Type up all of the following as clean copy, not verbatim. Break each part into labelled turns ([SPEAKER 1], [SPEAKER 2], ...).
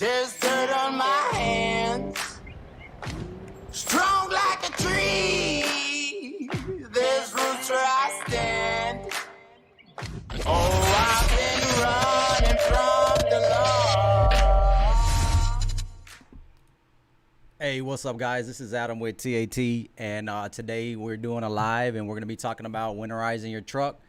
[SPEAKER 1] There's dirt on my hands, strong like a tree. There's roots where I stand. Oh, I've been running from the law.
[SPEAKER 2] Hey, what's up, guys? This is Adam with TAT, and today we're doing a live, and we're going to be talking about winterizing your truck.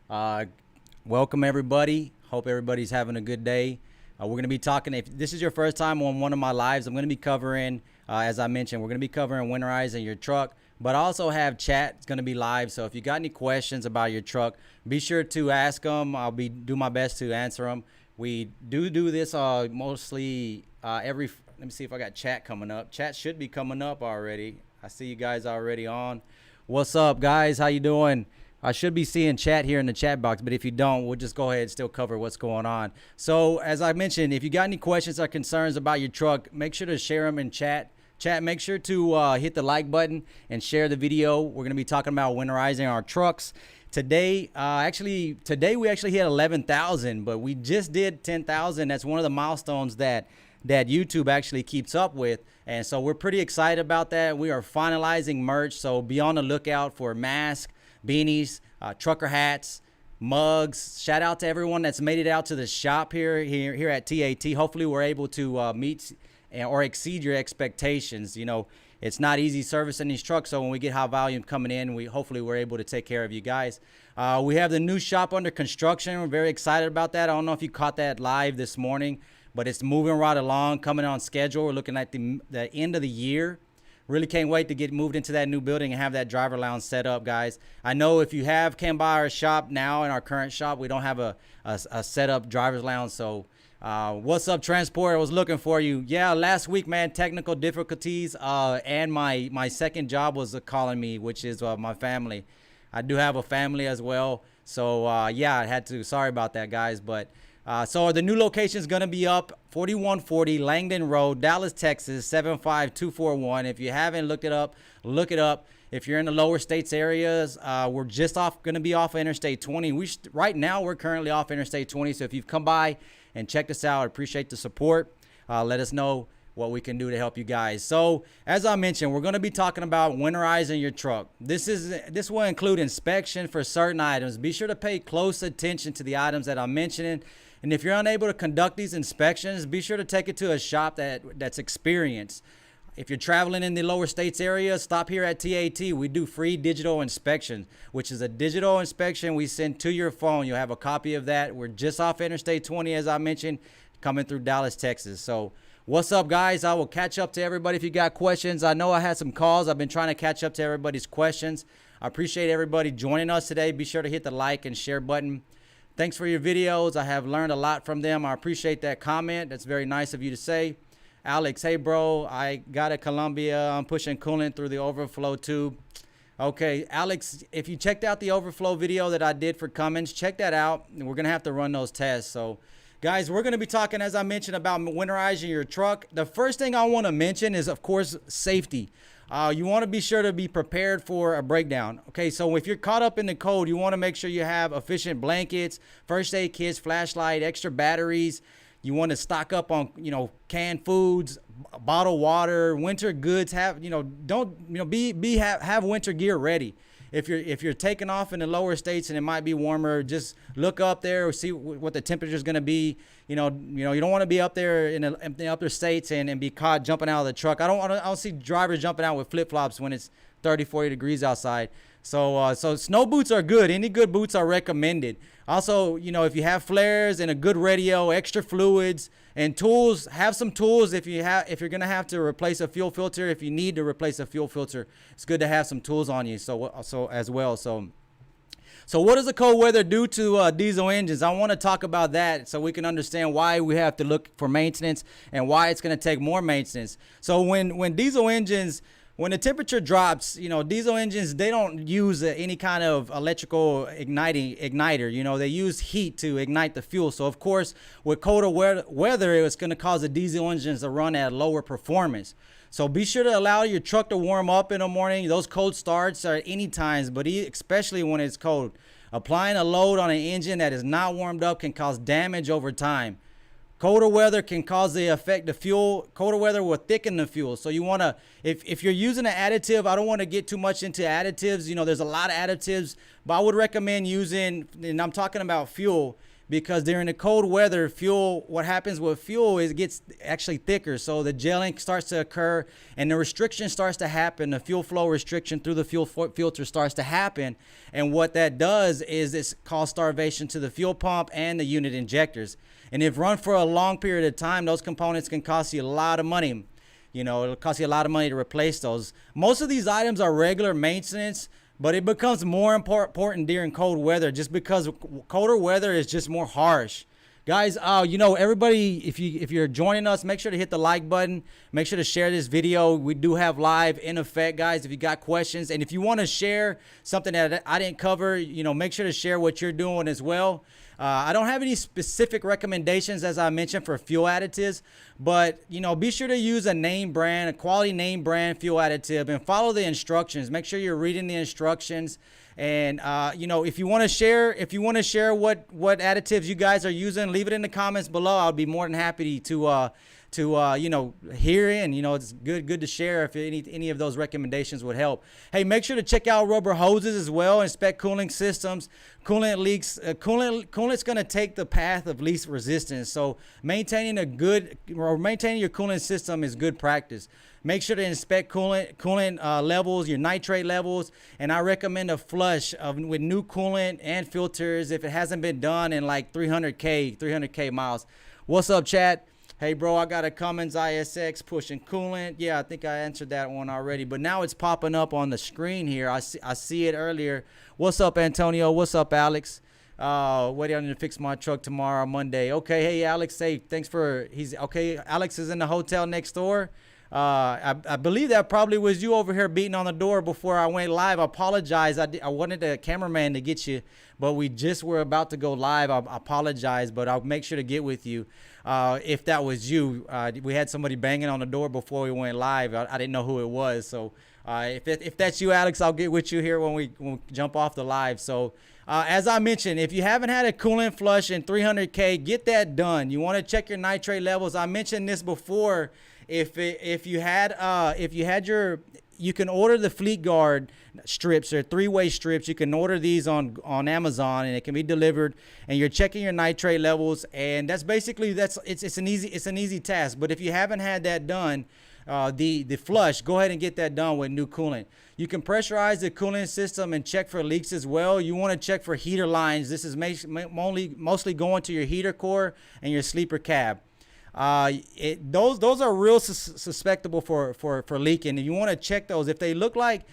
[SPEAKER 2] Welcome, everybody. Hope everybody's having a good day. We're going to be talking, if this is your first time on one of my lives, I'm going to be covering, as I mentioned, we're going to be covering winterizing your truck, but I also have chat. It's going to be live, so if you got any questions about your truck, be sure to ask them. I'll do my best to answer them. We do this mostly every, let me see if I got chat coming up. Chat should be coming up already. I see you guys already on. What's up, guys? How you doing? I should be seeing chat here in the chat box, but if you don't, we'll just go ahead and still cover what's going on. So as I mentioned, if you got any questions or concerns about your truck, make sure to share them in chat. Make sure to hit the like button and share the video. We're going to be talking about winterizing our trucks. Today, today we actually hit 11,000, but we just did 10,000. That's one of the milestones that YouTube actually keeps up with. And so we're pretty excited about that. We are finalizing merch, so be on the lookout for masks, beanies, trucker hats, mugs. Shout out to everyone that's made it out to the shop here at TAT. Hopefully we're able to meet or exceed your expectations. You know, it's not easy servicing these trucks, so when we get high volume coming in, hopefully we're able to take care of you guys. We have the new shop under construction. We're very excited about that. I don't know if you caught that live this morning, but it's moving right along, coming on schedule. We're looking at the end of the year. Really can't wait to get moved into that new building and have that driver lounge set up, guys. I know if you came by our shop now, in our current shop, we don't have a set up driver's lounge. So what's up, Transport? I was looking for you. Yeah, last week, man, technical difficulties, and my second job was calling me, which is my family. I do have a family as well. So yeah, I had to, sorry about that, guys. But so the new location is going to be up 4140 Langdon Road, Dallas, Texas, 75241. If you haven't looked it up, look it up. If you're in the lower states areas, we're just going to be off of Interstate 20. Right now, we're currently off Interstate 20. So if you've come by and checked us out, I appreciate the support. Let us know what we can do to help you guys. So as I mentioned, we're going to be talking about winterizing your truck. This will include inspection for certain items. Be sure to pay close attention to the items that I'm mentioning. And if you're unable to conduct these inspections, be sure to take it to a shop that's experienced. If you're traveling in the lower states area, stop here at TAT. We do free digital inspection, which is a digital inspection we send to your phone. You'll have a copy of that. We're just off Interstate 20, as I mentioned, coming through Dallas, Texas. So what's up, guys? I will catch up to everybody if you got questions. I know I had some calls. I've been trying to catch up to everybody's questions. I appreciate everybody joining us today. Be sure to hit the like and share button. Thanks for your videos. I have learned a lot from them. I appreciate that comment. That's very nice of you to say. Alex, hey, bro, I got a Columbia. I'm pushing coolant through the overflow tube. Okay, Alex, if you checked out the overflow video that I did for Cummins, check that out. We're going to have to run those tests. So, guys, we're going to be talking, as I mentioned, about winterizing your truck. The first thing I want to mention is, of course, safety. You want to be sure to be prepared for a breakdown. Okay, so if you're caught up in the cold, you want to make sure you have efficient blankets, first aid kits, flashlight, extra batteries. You want to stock up on, canned foods, bottled water, winter goods. Have winter gear ready. If you're taking off in the lower states and it might be warmer, just look up there or see what the temperature is going to be. You don't want to be up there in the upper states and be caught jumping out of the truck. I don't see drivers jumping out with flip-flops when it's 30, 40 degrees outside. So snow boots are good. Any good boots are recommended. Also, if you have flares and a good radio, extra fluids and tools, have some tools. If you're going to have to replace a fuel filter, if you need to replace a fuel filter, it's good to have some tools on you. So as well. So what does the cold weather do to diesel engines? I want to talk about that so we can understand why we have to look for maintenance and why it's going to take more maintenance. So when diesel engines, when the temperature drops, diesel engines, they don't use any kind of electrical igniter. They use heat to ignite the fuel. So, of course, with colder weather, it's going to cause the diesel engines to run at lower performance. So be sure to allow your truck to warm up in the morning. Those cold starts are at any times, but especially when it's cold. Applying a load on an engine that is not warmed up can cause damage over time. Colder weather can cause the effect the fuel. Colder weather will thicken the fuel. So you want to, if you're using an additive, I don't want to get too much into additives. You know, there's a lot of additives, but I would recommend using, and I'm talking about fuel, because during the cold weather, fuel, what happens with fuel is it gets actually thicker. So the gelling starts to occur and the restriction starts to happen. The fuel flow restriction through the fuel filter starts to happen. And what that does is it's cause starvation to the fuel pump and the unit injectors. And if run for a long period of time, those components can cost you a lot of money. You know, it'll cost you a lot of money to replace those. Most of these items are regular maintenance, but it becomes more important during cold weather, just because colder weather is just more harsh. Guys, you know, everybody, if you're joining us, make sure to hit the like button. Make sure to share this video. We do have live in effect, guys, if you got questions. And if you want to share something that I didn't cover, you know, make sure to share what you're doing as well. I don't have any specific recommendations, as I mentioned, for fuel additives, but, you know, be sure to use a name brand, a quality name brand fuel additive, and follow the instructions. Make sure you're reading the instructions. And, you know, if you want to share what additives you guys are using, leave it in the comments below. I'll be more than happy to you know, hear in. You know, it's good to share if any of those recommendations would help. Hey, make sure to check out rubber hoses as well. Inspect cooling systems, coolant leaks. Coolant's going to take the path of least resistance. So maintaining your coolant system is good practice. Make sure to inspect coolant levels, your nitrate levels, and I recommend a flush with new coolant and filters if it hasn't been done in like 300K miles. What's up, chat? Hey, bro, I got a Cummins ISX pushing coolant. Yeah, I think I answered that one already, but now it's popping up on the screen here. I see it earlier. What's up, Antonio? What's up, Alex? Waiting on you to fix my truck tomorrow, Monday. Okay, hey, Alex, hey, thanks for, okay, Alex is in the hotel next door. I believe that probably was you over here beating on the door before I went live. I apologize. I wanted the cameraman to get you, but we just were about to go live. I apologize, but I'll make sure to get with you. If that was you, we had somebody banging on the door before we went live. I didn't know who it was. So if that's you, Alex, I'll get with you here when we jump off the live. So as I mentioned, if you haven't had a coolant flush in 300K, get that done. You want to check your nitrate levels. I mentioned this before. If you can order the Fleet Guard strips or 3-way strips. You can order these on Amazon and it can be delivered. And you're checking your nitrate levels, and that's basically it's an easy task. But if you haven't had that done, the flush, go ahead and get that done with new coolant. You can pressurize the coolant system and check for leaks as well. You want to check for heater lines. This is mostly going to your heater core and your sleeper cab. Those are real susceptible for leaking, and you want to check those. If they look like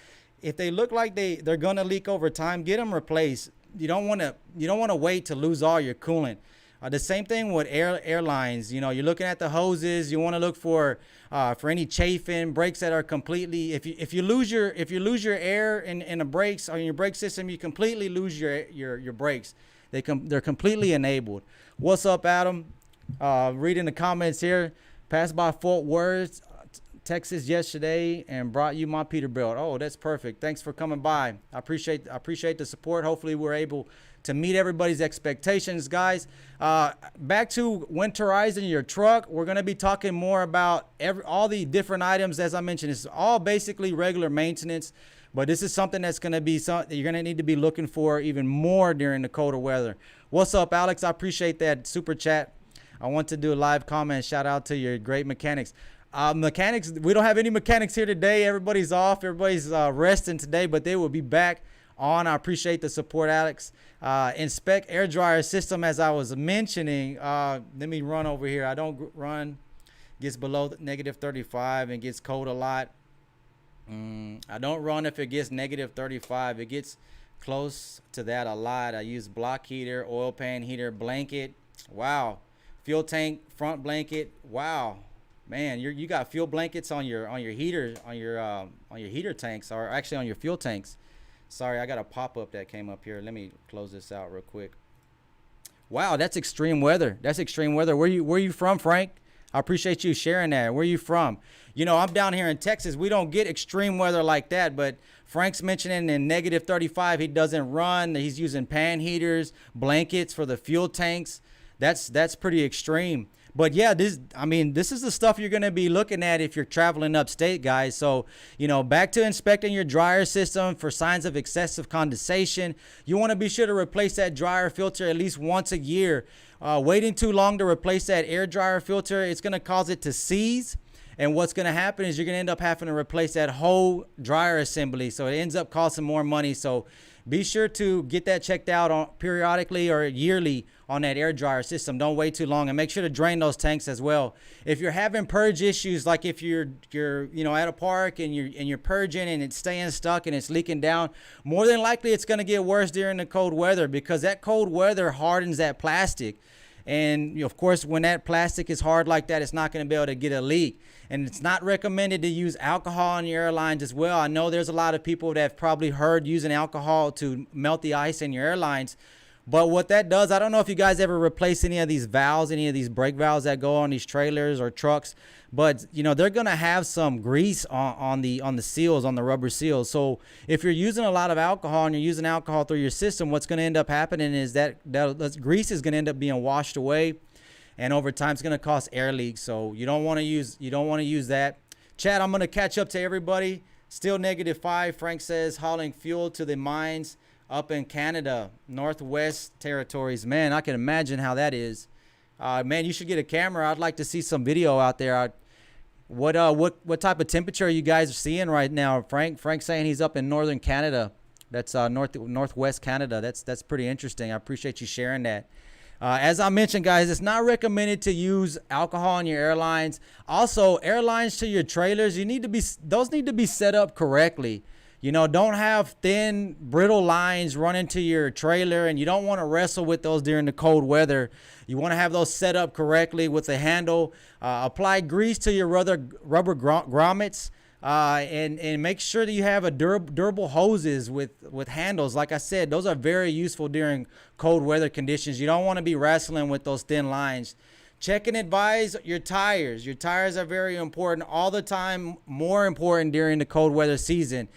[SPEAKER 2] they're gonna leak over time, get them replaced. You don't want to wait to lose all your coolant. The same thing with airlines. You know, you're looking at the hoses. You want to look for any chafing, brakes that are completely. If you lose your air in the brakes or in your brake system, you completely lose your brakes. They're completely enabled. What's up, Adam? Reading the comments here. Passed by Fort Worth, Texas yesterday and brought you my Peterbilt. Oh, that's perfect. Thanks for coming by. I appreciate the support. Hopefully we're able to meet everybody's expectations, guys. Back to winterizing your truck. We're going to be talking more about all the different items. As I mentioned, it's all basically regular maintenance, but this is something that's going to be something that you're going to need to be looking for even more during the colder weather. What's up, Alex? I appreciate that super chat. I want to do a live comment. Shout out to your great mechanics. Mechanics, we don't have any mechanics here today. Everybody's off. Everybody's resting today, but they will be back on. I appreciate the support, Alex. Inspect air dryer system, as I was mentioning. Let me run over here. I don't run. Gets below negative 35 and gets cold a lot. I don't run if it gets negative 35. It gets close to that a lot. I use block heater, oil pan heater, blanket. Wow. Fuel tank, front blanket. Wow, man, you got fuel blankets on your heater on your heater tanks, or actually on your fuel tanks. Sorry, I got a pop-up that came up here. Let me close this out real quick. Wow, that's extreme weather. That's extreme weather. Where you from, Frank? I appreciate you sharing that. Where you from? You know, I'm down here in Texas. We don't get extreme weather like that, but Frank's mentioning in negative 35, he doesn't run. He's using pan heaters, blankets for the fuel tanks. That's pretty extreme. But yeah, this is the stuff you're going to be looking at if you're traveling upstate, guys. So, back to inspecting your dryer system for signs of excessive condensation. You want to be sure to replace that dryer filter at least once a year. Waiting too long to replace that air dryer filter, it's going to cause it to seize. And what's going to happen is you're going to end up having to replace that whole dryer assembly. So it ends up costing more money. So be sure to get that checked out periodically or yearly on that air dryer system. Don't wait too long, and make sure to drain those tanks as well. If you're having purge issues, like if you're at a park and you're purging and it's staying stuck and it's leaking down, more than likely it's going to get worse during the cold weather, because that cold weather hardens that plastic. And of course, when that plastic is hard like that, it's not going to be able to get a leak. And it's not recommended to use alcohol on your airlines as well. I know there's a lot of people that have probably heard using alcohol to melt the ice in your airlines. But what that does, I don't know if you guys ever replace any of these valves, any of these brake valves that go on these trailers or trucks, but they're gonna have some grease on the seals, on the rubber seals. So if you're using a lot of alcohol and you're using alcohol through your system, what's gonna end up happening is that grease is gonna end up being washed away, and over time it's gonna cause air leaks. So you don't want to use that. Chad, I'm gonna catch up to everybody. Still -5. Frank says hauling fuel to the mines up in Canada, Northwest Territories. Man, I can imagine how that is. Man, you should get a camera. I'd like to see some video out there. What type of temperature you guys are seeing right now? Frank's saying he's up in northern Canada. That's northwest Canada. That's pretty interesting. I appreciate you sharing that. As I mentioned, guys, it's not recommended to use alcohol on your airlines. Also, airlines to your trailers, those need to be set up correctly. Don't have thin, brittle lines run into your trailer, and you don't want to wrestle with those during the cold weather. You want to have those set up correctly with the handle. Apply grease to your rubber grommets, and make sure that you have a durable hoses with handles. Like I said, those are very useful during cold weather conditions. You don't want to be wrestling with those thin lines. Check and advise your tires. Your tires are very important all the time, more important during the cold weather season.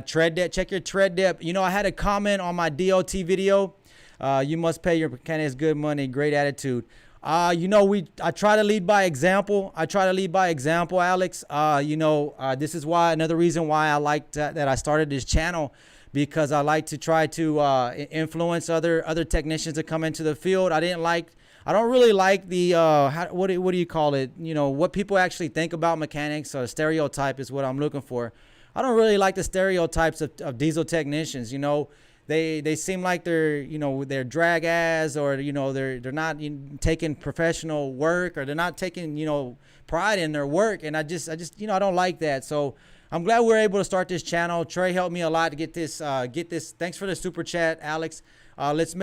[SPEAKER 2] Tread depth, check your tread depth. I had a comment on my DOT video. You must pay your mechanics good money, great attitude. I try to lead by example. Alex. This is another reason why I liked that I started this channel, because I like to try to influence other technicians to come into the field. I don't really like the what do you call it? What people actually think about mechanics, or stereotype is what I'm looking for. I don't really like the stereotypes of diesel technicians. They seem like they're drag ass, or they're not taking professional work, or they're not taking pride in their work, and I just I don't like that. So I'm glad we're able to start this channel. Trey helped me a lot to get this. Thanks for the super chat, Alex. Let's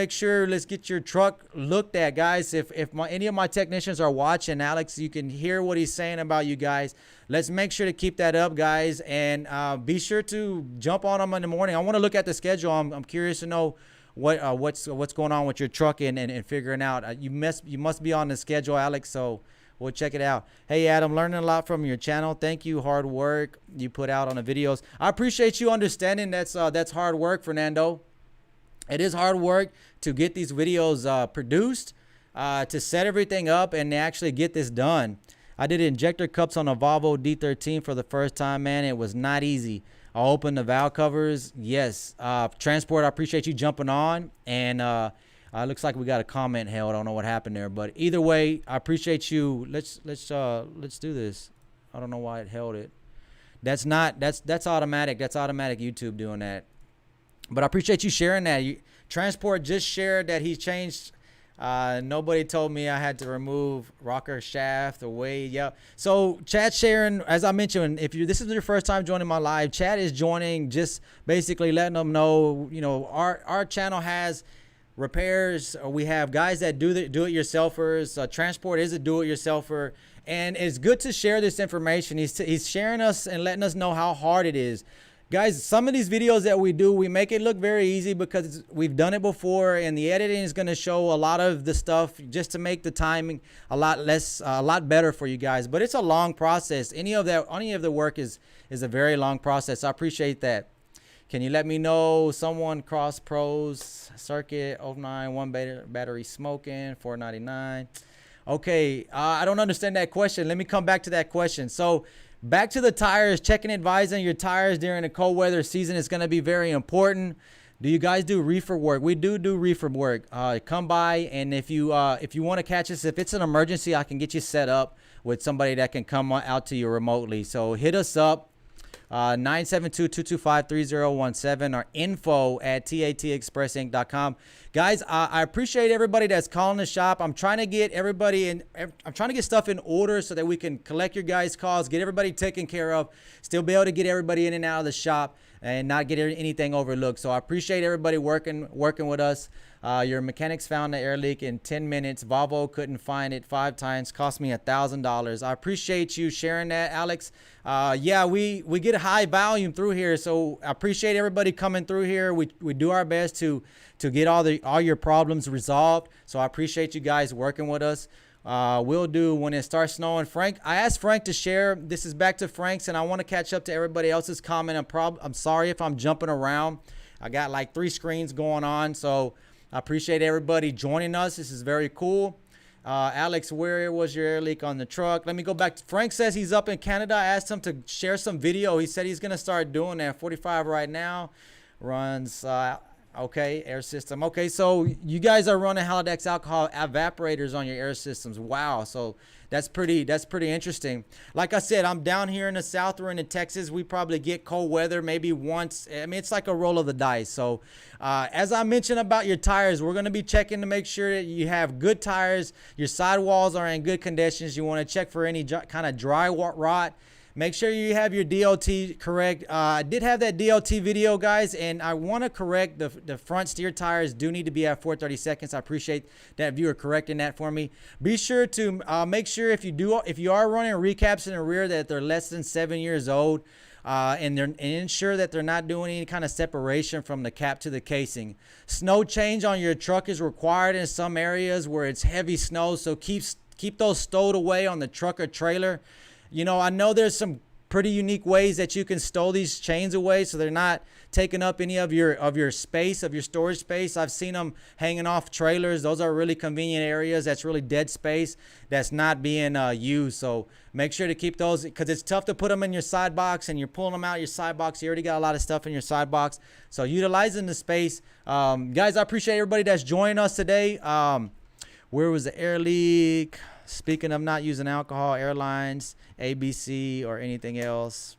[SPEAKER 2] get your truck looked at, guys. If any of my technicians are watching, Alex, you can hear what he's saying about you guys. Let's make sure to keep that up, guys, and be sure to jump on them in the morning. I want to look at the schedule. I'm curious to know what's going on with your truck and figuring out. You must be on the schedule, Alex. So we'll check it out. Hey, Adam, learning a lot from your channel. Thank you. Hard work you put out on the videos. I appreciate you understanding that's hard work, Fernando. It is hard work to get these videos produced, to set everything up, and to actually get this done. I did injector cups on a Volvo D13 for the first time, man. It was not easy. I opened the valve covers. Yes. Transport, I appreciate you jumping on. And looks like we got a comment held. I don't know what happened there, but either way, I appreciate you. Let's do this. I don't know why it held it. That's automatic. That's automatic YouTube doing that. But I appreciate you sharing that. Transport just shared that he changed. Nobody told me I had to remove rocker shaft away. Yep. So Chad sharing, as I mentioned, this is your first time joining my live, Chad is joining, just basically letting them know, our channel has repairs. We have guys that do it yourselfers. Transport is a do it yourselfer, and it's good to share this information. He's sharing us and letting us know how hard it is. Guys, some of these videos that we do, we make it look very easy because we've done it before, and the editing is going to show a lot of the stuff just to make the timing a lot better for you guys. But it's a long process. Any of the work is a very long process. I appreciate that. Can you let me know someone cross pros circuit 09 one battery smoking $4.99? Okay, I don't understand that question. Let me come back to that question. So back to the tires, checking, advising your tires during the cold weather season is going to be very important. Do you guys do reefer work? We do reefer work. Come by, and if you want to catch us, if it's an emergency, I can get you set up with somebody that can come out to you remotely. So hit us up. 972-225-3017 or info@tatexpressinc.com. Guys, I appreciate everybody that's calling the shop. I'm trying to get everybody in. I'm trying to get stuff in order so that we can collect your guys' calls, get everybody taken care of, still be able to get everybody in and out of the shop and not get anything overlooked. So I appreciate everybody working with us. Your mechanics found the air leak in 10 minutes. Volvo couldn't find it 5 times. Cost me $1,000. I appreciate you sharing that, Alex. Yeah, we get a high volume through here, so I appreciate everybody coming through here. We do our best to get all your problems resolved. So I appreciate you guys working with us. We'll do when it starts snowing. Frank, I asked Frank to share. This is back to Frank's, and I want to catch up to everybody else's comment. I'm sorry if I'm jumping around. I got like 3 screens going on, so I appreciate everybody joining us. This is very cool. Alex, where was your air leak on the truck? Let me go back. Frank says he's up in Canada. I asked him to share some video. He said he's going to start doing that. 45 right now. Runs, okay, air system. Okay, so you guys are running Halodex alcohol evaporators on your air systems. Wow, so that's pretty interesting. Like I said, I'm down here in the south. We're in Texas. We probably get cold weather maybe once. I mean, it's like a roll of the dice. So as I mentioned about your tires, we're going to be checking to make sure that you have good tires. Your sidewalls are in good conditions. You want to check for any kind of dry rot. Make sure you have your DOT correct. I did have that DOT video, guys, and I want to correct the front steer tires do need to be at 430 seconds. I appreciate that viewer correcting that for me. Be sure to make sure if you are running recaps in the rear that they're less than 7 years old, and ensure that they're not doing any kind of separation from the cap to the casing. Snow change on your truck is required in some areas where it's heavy snow, so keep those stowed away on the truck or trailer. You know, I know there's some pretty unique ways that you can stow these chains away so they're not taking up any of your space, of your storage space. I've seen them hanging off trailers. Those are really convenient areas. That's really dead space that's not being used. So make sure to keep those, because it's tough to put them in your side box and you're pulling them out of your side box. You already got a lot of stuff in your side box. So utilizing the space. Guys, I appreciate everybody that's joining us today. Where was the air leak? Speaking of not using alcohol, airlines, ABC, or anything else.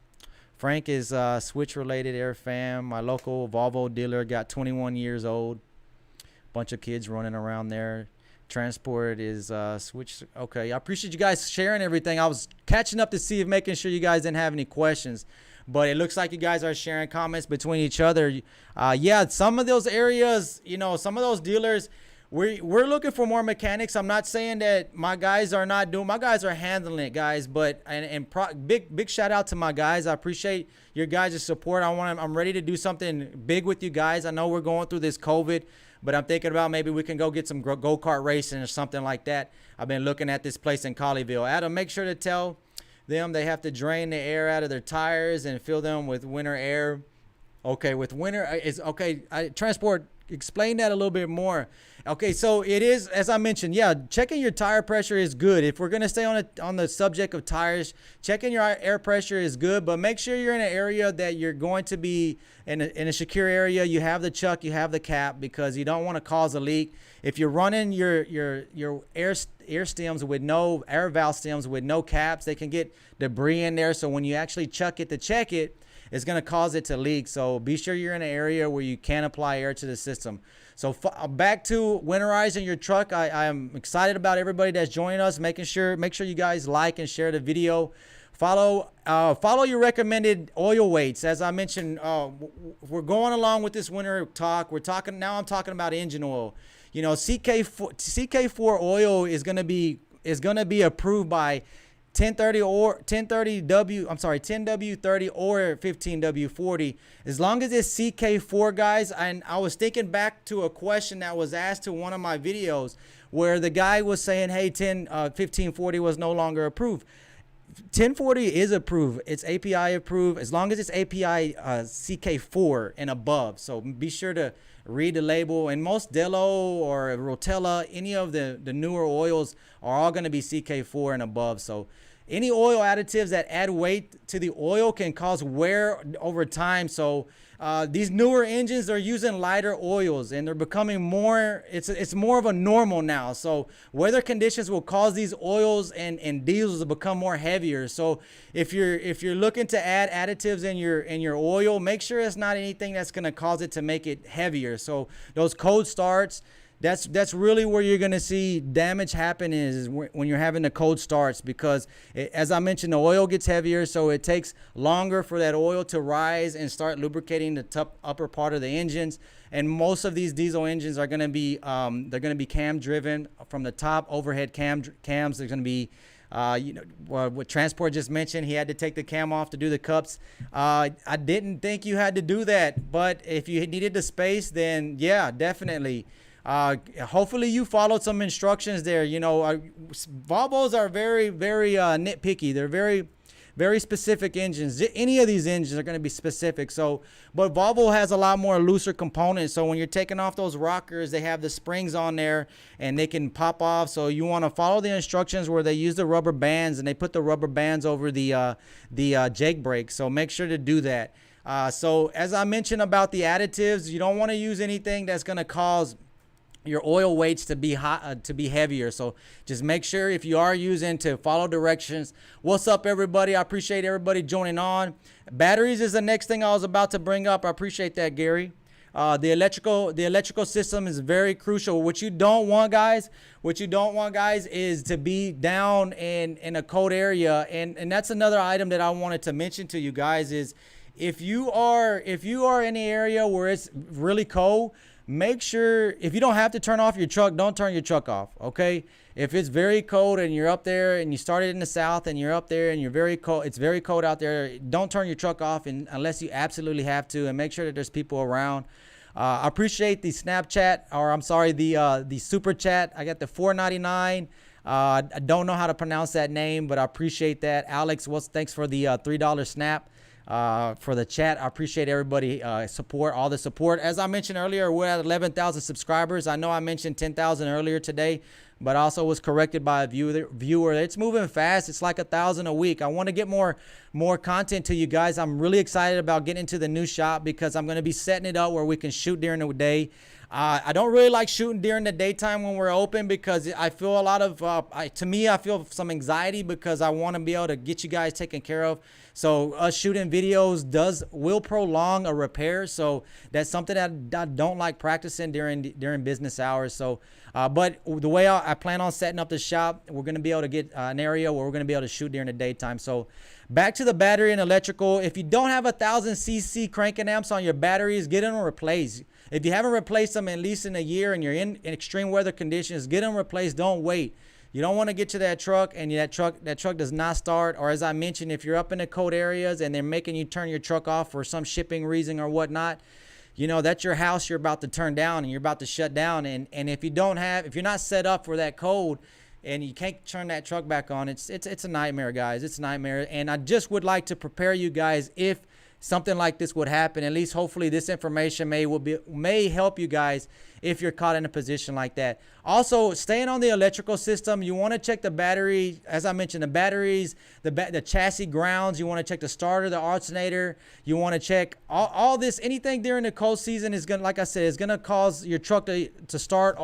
[SPEAKER 2] Frank is switch related air fam. My local Volvo dealer got 21 years old. Bunch of kids running around there. Transport is switch. Okay, I appreciate you guys sharing everything. I was catching up to see if making sure you guys didn't have any questions. But it looks like you guys are sharing comments between each other. Yeah, some of those areas, you know, some of those dealers, we're looking for more mechanics. I'm not saying that my guys are not doing. My guys are handling it, guys. But big shout out to my guys. I appreciate your guys' support. I'm ready to do something big with you guys. I know we're going through this COVID, but I'm thinking about maybe we can go get some go-kart racing or something like that. I've been looking at this place in Colleyville. Adam, make sure to tell them they have to drain the air out of their tires and fill them with winter air. Okay, with winter is okay. Transport. Explain that a little bit more. Okay, so it is, as I mentioned, yeah, checking your tire pressure is good. If we're going to stay on the subject of tires, checking your air pressure is good, but make sure you're in an area that you're going to be in a secure area. You have the chuck, you have the cap, because you don't want to cause a leak. If you're running your air stems with no air valve stems with no caps, they can get debris in there. So when you actually chuck it to check it, it's going to cause it to leak. So be sure you're in an area where you can apply air to the system. So back to winterizing your truck. I am excited about everybody that's joining us. Make sure you guys like and share the video. Follow your recommended oil weights. As I mentioned, we're going along with this winter talk. I'm talking about engine oil. You know, CK4 oil is going to be approved by 10W30 or 15W40, as long as it's CK4, guys. And I was thinking back to a question that was asked to one of my videos where the guy was saying, hey, 1540 was no longer approved. 1040 is approved. It's API approved as long as it's API CK4 and above. So be sure to read the label. And most Delo or Rotella, any of the newer oils are all going to be CK4 and above. So any oil additives that add weight to the oil can cause wear over time. So these newer engines are using lighter oils and they're becoming more, it's more of a normal now. So weather conditions will cause these oils and diesels to become more heavier. So if you're looking to add additives in your oil, make sure it's not anything that's going to cause it to make it heavier. So those cold starts, that's really where you're going to see damage happen is when you're having the cold starts, because as I mentioned, the oil gets heavier, so it takes longer for that oil to rise and start lubricating the upper part of the engines. And most of these diesel engines are going to be they're going to be cam driven from the top, overhead cams. They're going to be what Transport just mentioned, he had to take the cam off to do the cups. I didn't think you had to do that, but if you needed the space, then yeah, definitely. Hopefully you followed some instructions there. Volvos are very, very nitpicky. They're very, very specific engines. Any of these engines are going to be specific. But Volvo has a lot more looser components. So when you're taking off those rockers, they have the springs on there and they can pop off. So you want to follow the instructions where they use the rubber bands and they put the rubber bands over the jake brake. So make sure to do that. So as I mentioned about the additives, you don't want to use anything that's going to cause your oil weights to be hot, to be heavier. So just make sure if you are using to follow directions. What's up, everybody? I appreciate everybody joining on. Batteries is the next thing I was about to bring up. I appreciate that, Gary. The electrical system is very crucial. What you don't want, guys, is to be down in a cold area. And that's another item that I wanted to mention to you guys is if you are in the area where it's really cold, make sure if you don't have to turn off your truck, don't turn your truck off. Okay. If it's very cold and you're up there and you started in the south and you're up there and you're very cold, it's very cold out there, don't turn your truck off unless you absolutely have to, and make sure that there's people around. I appreciate the Snapchat, or I'm sorry, the super chat. I got the $4.99. I don't know how to pronounce that name, but I appreciate that. Alex, thanks for the $3 snap. For the chat. I appreciate everybody support, all the support. As I mentioned earlier, we're at 11,000 subscribers. I know I mentioned 10,000 earlier today, but also was corrected by a viewer. It's moving fast. It's like 1,000 a week. I want to get more content to you guys. I'm really excited about getting into the new shop because I'm going to be setting it up where we can shoot during the day. I don't really like shooting during the daytime when we're open because I feel a lot of, to me, I feel some anxiety because I want to be able to get you guys taken care of. So us shooting videos will prolong a repair. So that's something that I don't like practicing during business hours. So, but the way I plan on setting up the shop, we're going to be able to get an area where we're going to be able to shoot during the daytime. So back to the battery and electrical. If you don't have 1,000 cc cranking amps on your batteries, get them replaced. If you haven't replaced them at least in a year and you're in extreme weather conditions, get them replaced. Don't wait. You don't want to get to that truck and that truck does not start. Or as I mentioned, if you're up in the cold areas and they're making you turn your truck off for some shipping reason or whatnot, that's your house you're about to turn down and you're about to shut down. And if you're not set up for that cold and you can't turn that truck back on, it's a nightmare, guys. It's a nightmare. And I just would like to prepare you guys if something like this would happen. At least hopefully this information may help you guys if you're caught in a position like that. Also, staying on the electrical system, you want to check the battery. As I mentioned, the batteries, the chassis grounds. You want to check the starter, the alternator. You want to check all this. Anything during the cold season is gonna, like I said, is gonna cause your truck to start,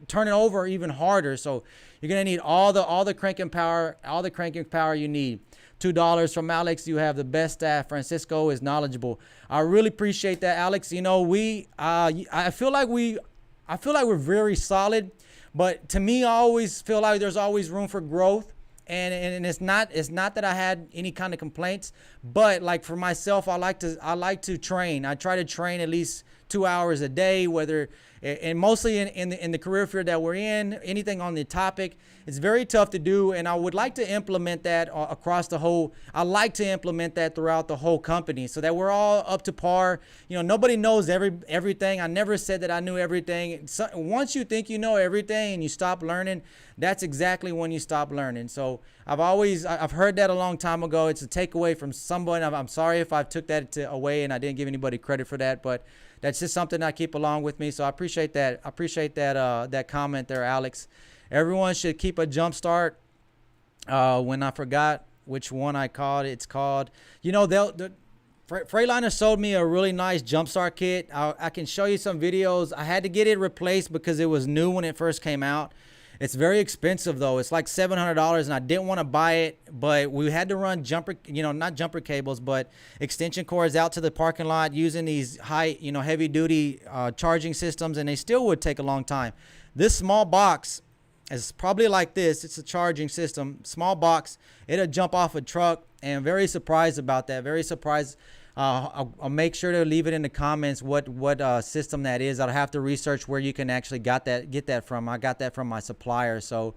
[SPEAKER 2] turning over even harder. So you're gonna need all the cranking power you need. $2 from Alex. You have the best staff. Francisco is knowledgeable. I really appreciate that, Alex. I feel like we're very solid, but to me, I always feel like there's always room for growth. And it's not that I had any kind of complaints, but like for myself, I like to train. I try to train at least 2 hours a day, whether, and mostly in the career field that we're in, anything on the topic, it's very tough to do. And I would like to implement that across the whole, I like to implement that throughout the whole company so that we're all up to par. You know, nobody knows everything. I never said that I knew everything. So, once you think you know everything and you stop learning, that's exactly when you stop learning. So I've heard that a long time ago. It's a takeaway from someone. I'm sorry if I took that away and I didn't give anybody credit for that, but that's just something I keep along with me. So I appreciate that. I appreciate that comment there, Alex. Everyone should keep a jump start. When I forgot which one I called, it's called, you know, Freightliner sold me a really nice jump start kit. I can show you some videos. I had to get it replaced because it was new when it first came out. It's very expensive though. It's like $700, and I didn't want to buy it, but we had to run not jumper cables, but extension cords out to the parking lot using these heavy duty charging systems, and they still would take a long time. This small box is probably like this. It's a charging system, small box. It'll jump off a truck, and very surprised about that. Very surprised. I'll make sure to leave it in the comments what system that is. I'll have to research where you can actually get that from. I got that from my supplier. So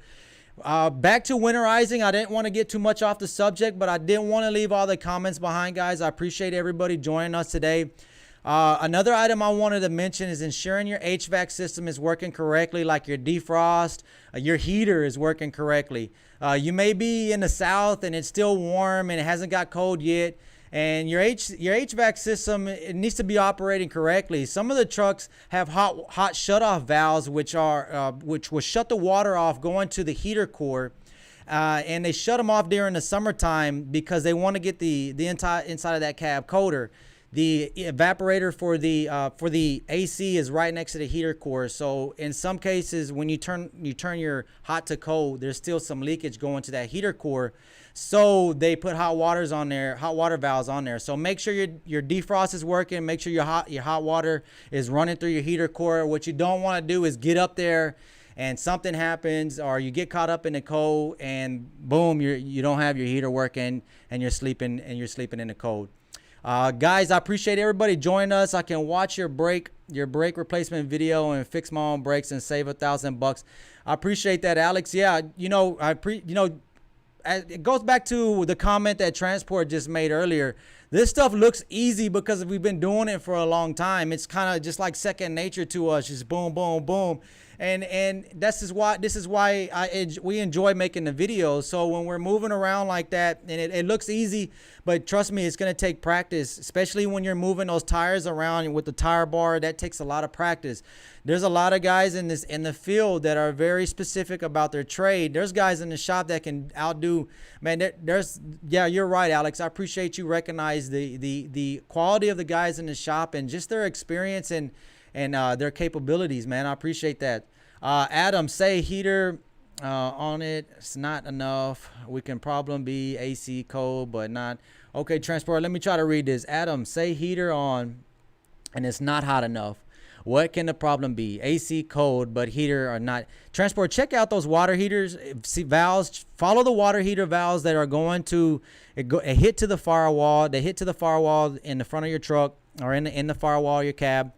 [SPEAKER 2] back to winterizing. I didn't want to get too much off the subject, but I didn't want to leave all the comments behind, guys. I appreciate everybody joining us today. Another item I wanted to mention is ensuring your HVAC system is working correctly, like your defrost, your heater is working correctly. You may be in the south and it's still warm and it hasn't got cold yet, and your HVAC system, it needs to be operating correctly. Some of the trucks have hot shutoff valves, which will shut the water off going to the heater core. And they shut them off during the summertime because they want to get the inside of that cab colder. The evaporator for the AC is right next to the heater core. So in some cases, when you turn your hot to cold, there's still some leakage going to that heater core. So they put hot water valves on there. So make sure your defrost is working. Make sure your hot water is running through your heater core. What you don't want to do is get up there and something happens, or you get caught up in the cold and boom, you don't have your heater working and you're sleeping in the cold. Guys, I appreciate everybody joining us. I can watch your brake replacement video and fix my own brakes and save $1,000. I appreciate that, Alex. Yeah, it goes back to the comment that Transport just made earlier. This stuff looks easy because we've been doing it for a long time. It's kind of just like second nature to us, just boom, boom, boom. And this is why we enjoy making the videos. So when we're moving around like that, and it looks easy, but trust me, it's going to take practice, especially when you're moving those tires around with the tire bar. That takes a lot of practice. There's a lot of guys in the field that are very specific about their trade. There's guys in the shop that can outdo, man. Yeah, you're right, Alex. I appreciate you recognize the quality of the guys in the shop and just their experience and their capabilities, man. I appreciate that. Adam, say heater on it's not enough. We can problem be AC cold, but not. Okay, Transport, let me try to read this. Adam, say heater on and it's not hot enough. What can the problem be? AC cold, but heater or not. Transport, check out those water heaters. See valves. Follow the water heater valves that are going to hit to the firewall. They hit to the firewall in the front of your truck or in the firewall of your cab.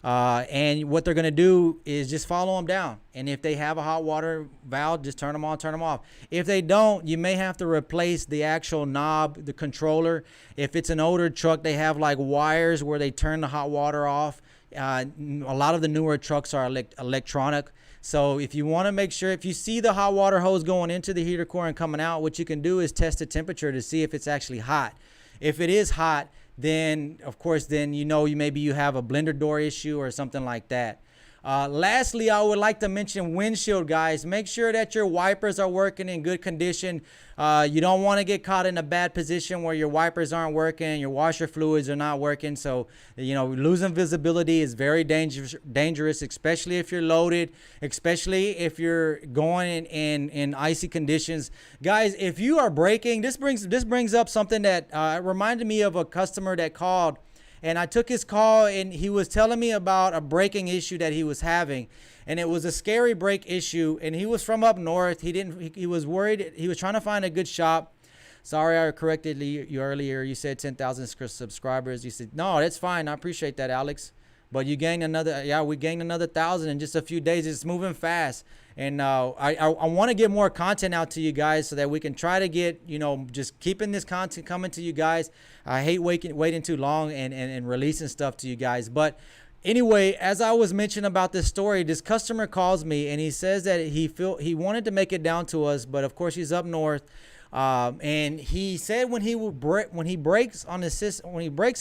[SPEAKER 2] And what they're going to do is just follow them down. And if they have a hot water valve, just turn them on, turn them off. If they don't, you may have to replace the actual knob, the controller. If it's an older truck, they have like wires where they turn the hot water off. A lot of the newer trucks are electronic. So if you want to make sure, if you see the hot water hose going into the heater core and coming out, what you can do is test the temperature to see if it's actually hot. If it is hot, then of course, maybe you have a blender door issue or something like that. Lastly, I would like to mention windshield, guys. Make sure that your wipers are working in good condition. You don't want to get caught in a bad position where your wipers aren't working, your washer fluids are not working. So, losing visibility is very dangerous, especially if you're loaded, especially if you're going in icy conditions. Guys, if you are braking, this brings up something that reminded me of a customer that called. And I took his call, and he was telling me about a braking issue that he was having. And it was a scary brake issue. And he was from up north. He was worried. He was trying to find a good shop. Sorry, I corrected you earlier. You said 10,000 subscribers. You said, no, that's fine. I appreciate that, Alex. but you gained another, yeah, we gained another 1,000 in just a few days. It's moving fast. And I want to get more content out to you guys so that we can try to get, you know, just keeping this content coming to you guys. I hate waiting too long and releasing stuff to you guys. But anyway, as I was mentioning about this story, this customer calls me and he says that he wanted to make it down to us, but of course he's up north. And he said when he brakes in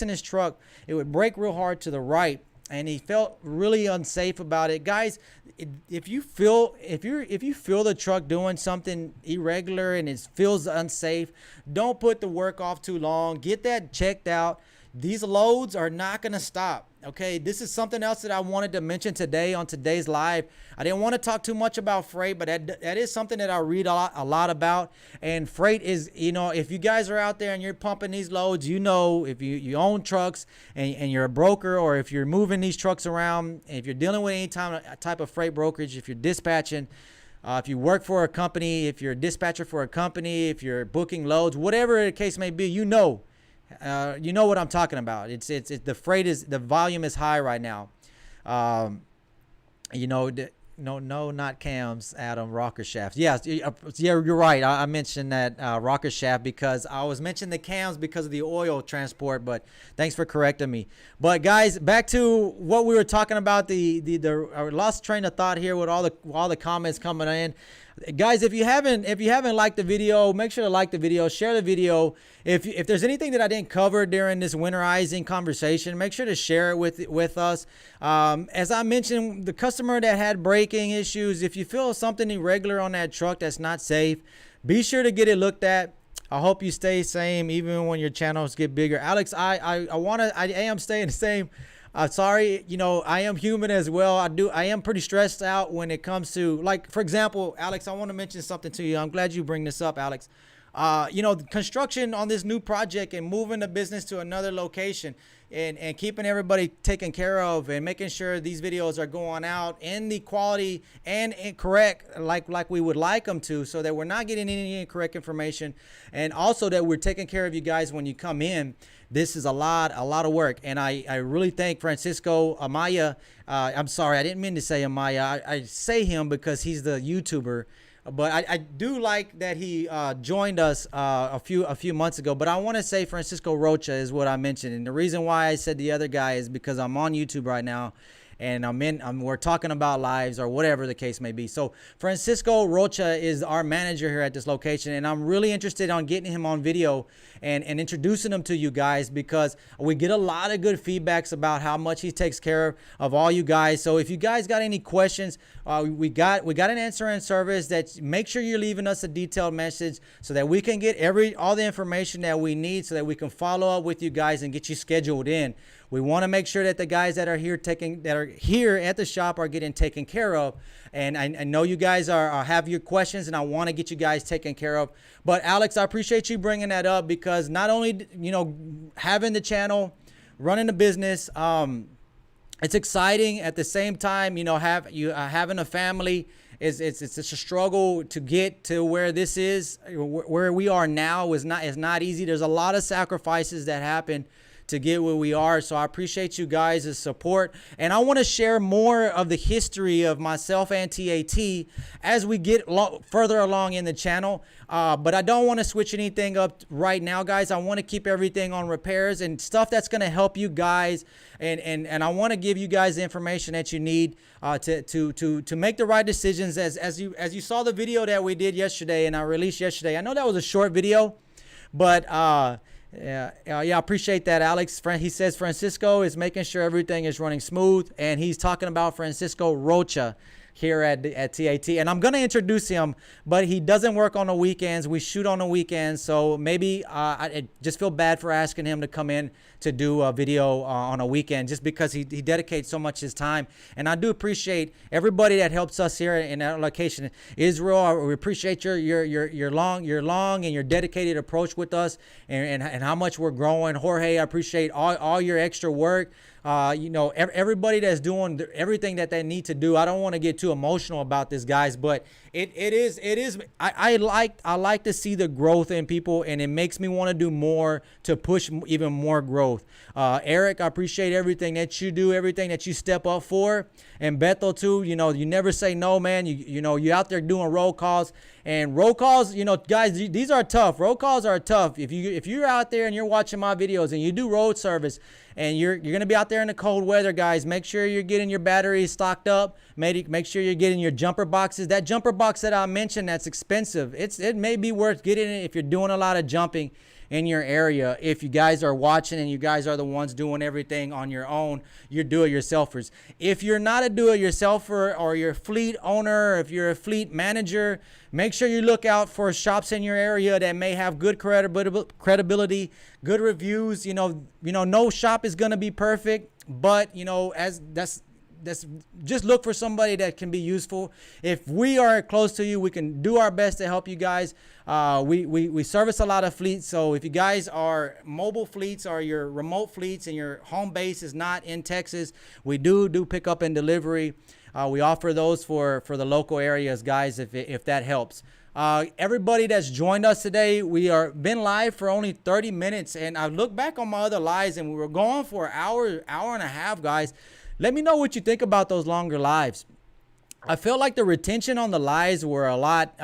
[SPEAKER 2] his truck, it would brake real hard to the right, and he felt really unsafe about it. Guys, if you feel the truck doing something irregular and it feels unsafe, don't put the work off too long. Get that checked out. These loads are not going to stop. Okay, this is something else that I wanted to mention today on today's live. I didn't want to talk too much about freight, but that is something that I read a lot about. And freight is, you know, if you guys are out there and you're pumping these loads, you know, if you own trucks and you're a broker, or if you're moving these trucks around, if you're dealing with any type of freight brokerage, if you're dispatching, if you work for a company, if you're a dispatcher for a company, if you're booking loads, whatever the case may be, you know what I'm talking about. It's the volume is high right now. You know, no, not cams, Adam, rocker shafts. Yeah, you're right. I mentioned that rocker shaft because I was mentioning the cams because of the oil transport, but thanks for correcting me. But guys, back to what we were talking about, I lost train of thought here with all the comments coming in. Guys, if you haven't liked the video, make sure to like the video, share the video. If there's anything that I didn't cover during this winterizing conversation, make sure to share it with us. As I mentioned, the customer that had braking issues, if you feel something irregular on that truck that's not safe, be sure to get it looked at. I hope you stay same even when your channels get bigger. Alex, I am staying the same. Sorry, you know, I am human as well. I am pretty stressed out when it comes to, like, for example, Alex, I want to mention something to you. I'm glad you bring this up, Alex. You know, construction on this new project and moving the business to another location and keeping everybody taken care of and making sure these videos are going out in the quality and correct like we would like them to, so that we're not getting any incorrect information, and also that we're taking care of you guys when you come in. This is a lot of work, and I really thank Francisco Amaya. I'm sorry, I didn't mean to say Amaya. I say him because he's the YouTuber, but I do like that he joined us a few months ago. But I want to say Francisco Rocha is what I mentioned, and the reason why I said the other guy is because I'm on YouTube right now, and we're talking about lives or whatever the case may be. So Francisco Rocha is our manager here at this location, and I'm really interested on getting him on video and introducing him to you guys, because we get a lot of good feedbacks about how much he takes care of all you guys. So if you guys got any questions, we got an answering service. That make sure you're leaving us a detailed message so that we can get all the information that we need, so that we can follow up with you guys and get you scheduled in. We want to make sure that the guys that are here at the shop are getting taken care of. And I know you guys have your questions, and I want to get you guys taken care of. But Alex, I appreciate you bringing that up, because not only, you know, having the channel, running the business, it's exciting. At the same time, you know, having a family it's a struggle to get to where this is, where we are now is not easy. There's a lot of sacrifices that happen to get where we are. So I appreciate you guys' support, and I want to share more of the history of myself and TAT as we get further along in the channel. But I don't want to switch anything up right now, guys. I want to keep everything on repairs and stuff that's going to help you guys, and I want to give you guys the information that you need to make the right decisions. As you saw the video that we did yesterday and I released yesterday. I know that was a short video, but yeah, I appreciate that, Alex. He says Francisco is making sure everything is running smooth, and he's talking about Francisco Rocha here at TAT. And I'm going to introduce him, but he doesn't work on the weekends. We shoot on the weekends, so maybe I just feel bad for asking him to come in to do a video on a weekend, just because he dedicates so much his time. And I do appreciate everybody that helps us here in our location. Israel, we appreciate your long and your dedicated approach with us, and how much we're growing. Jorge, I appreciate all your extra work. everybody that's doing everything that they need to do. I don't want to get too emotional about this, guys, but it is. I like to see the growth in people, and it makes me want to do more to push even more growth. Eric, I appreciate everything that you do, everything that you step up for, and Bethel too. You never say no, man. You're out there doing roll calls, and roll calls. Guys, these are tough. Roll calls are tough. If you're out there and you're watching my videos and you do road service, and you're going to be out there in the cold weather, guys, make sure you're getting your batteries stocked up. Make sure you're getting your jumper boxes. That jumper box that I mentioned, that's expensive. It may be worth getting it if you're doing a lot of jumping in your area. If you guys are watching and you guys are the ones doing everything on your own, you're do-it-yourselfers. If you're not a do-it-yourselfer, or you're a fleet owner, or if you're a fleet manager, make sure you look out for shops in your area that may have good credibility, good reviews. No shop is going to be perfect, but as that's just look for somebody that can be useful. If we are close to you, we can do our best to help you guys. We service a lot of fleets, so if you guys are mobile fleets or your remote fleets and your home base is not in Texas, we do pick up and delivery. We offer those for the local areas, guys, if that helps. Everybody that's joined us today, we are been live for only 30 minutes, and I look back on my other lives, and we were going for an hour and a half, guys. Let me know what you think about those longer lives. I feel like the retention on the lives were a lot,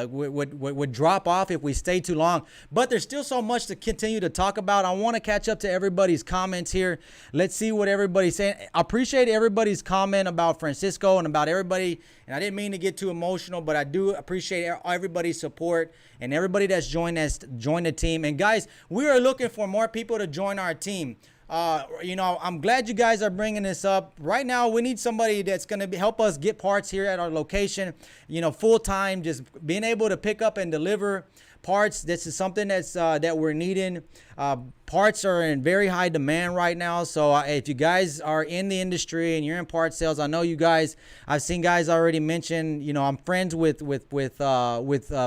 [SPEAKER 2] would drop off if we stay too long. But there's still so much to continue to talk about. I want to catch up to everybody's comments here. Let's see what everybody's saying. I appreciate everybody's comment about Francisco and about everybody. And I didn't mean to get too emotional, but I do appreciate everybody's support and everybody that's joined the team. And guys, we are looking for more people to join our team. I'm glad you guys are bringing this up. Right now, we need somebody that's going to help us get parts here at our location, full time, just being able to pick up and deliver parts. This is something that we're needing. Parts are in very high demand right now. So if you guys are in the industry and you're in part sales, I know you guys, I've seen guys already mention, I'm friends with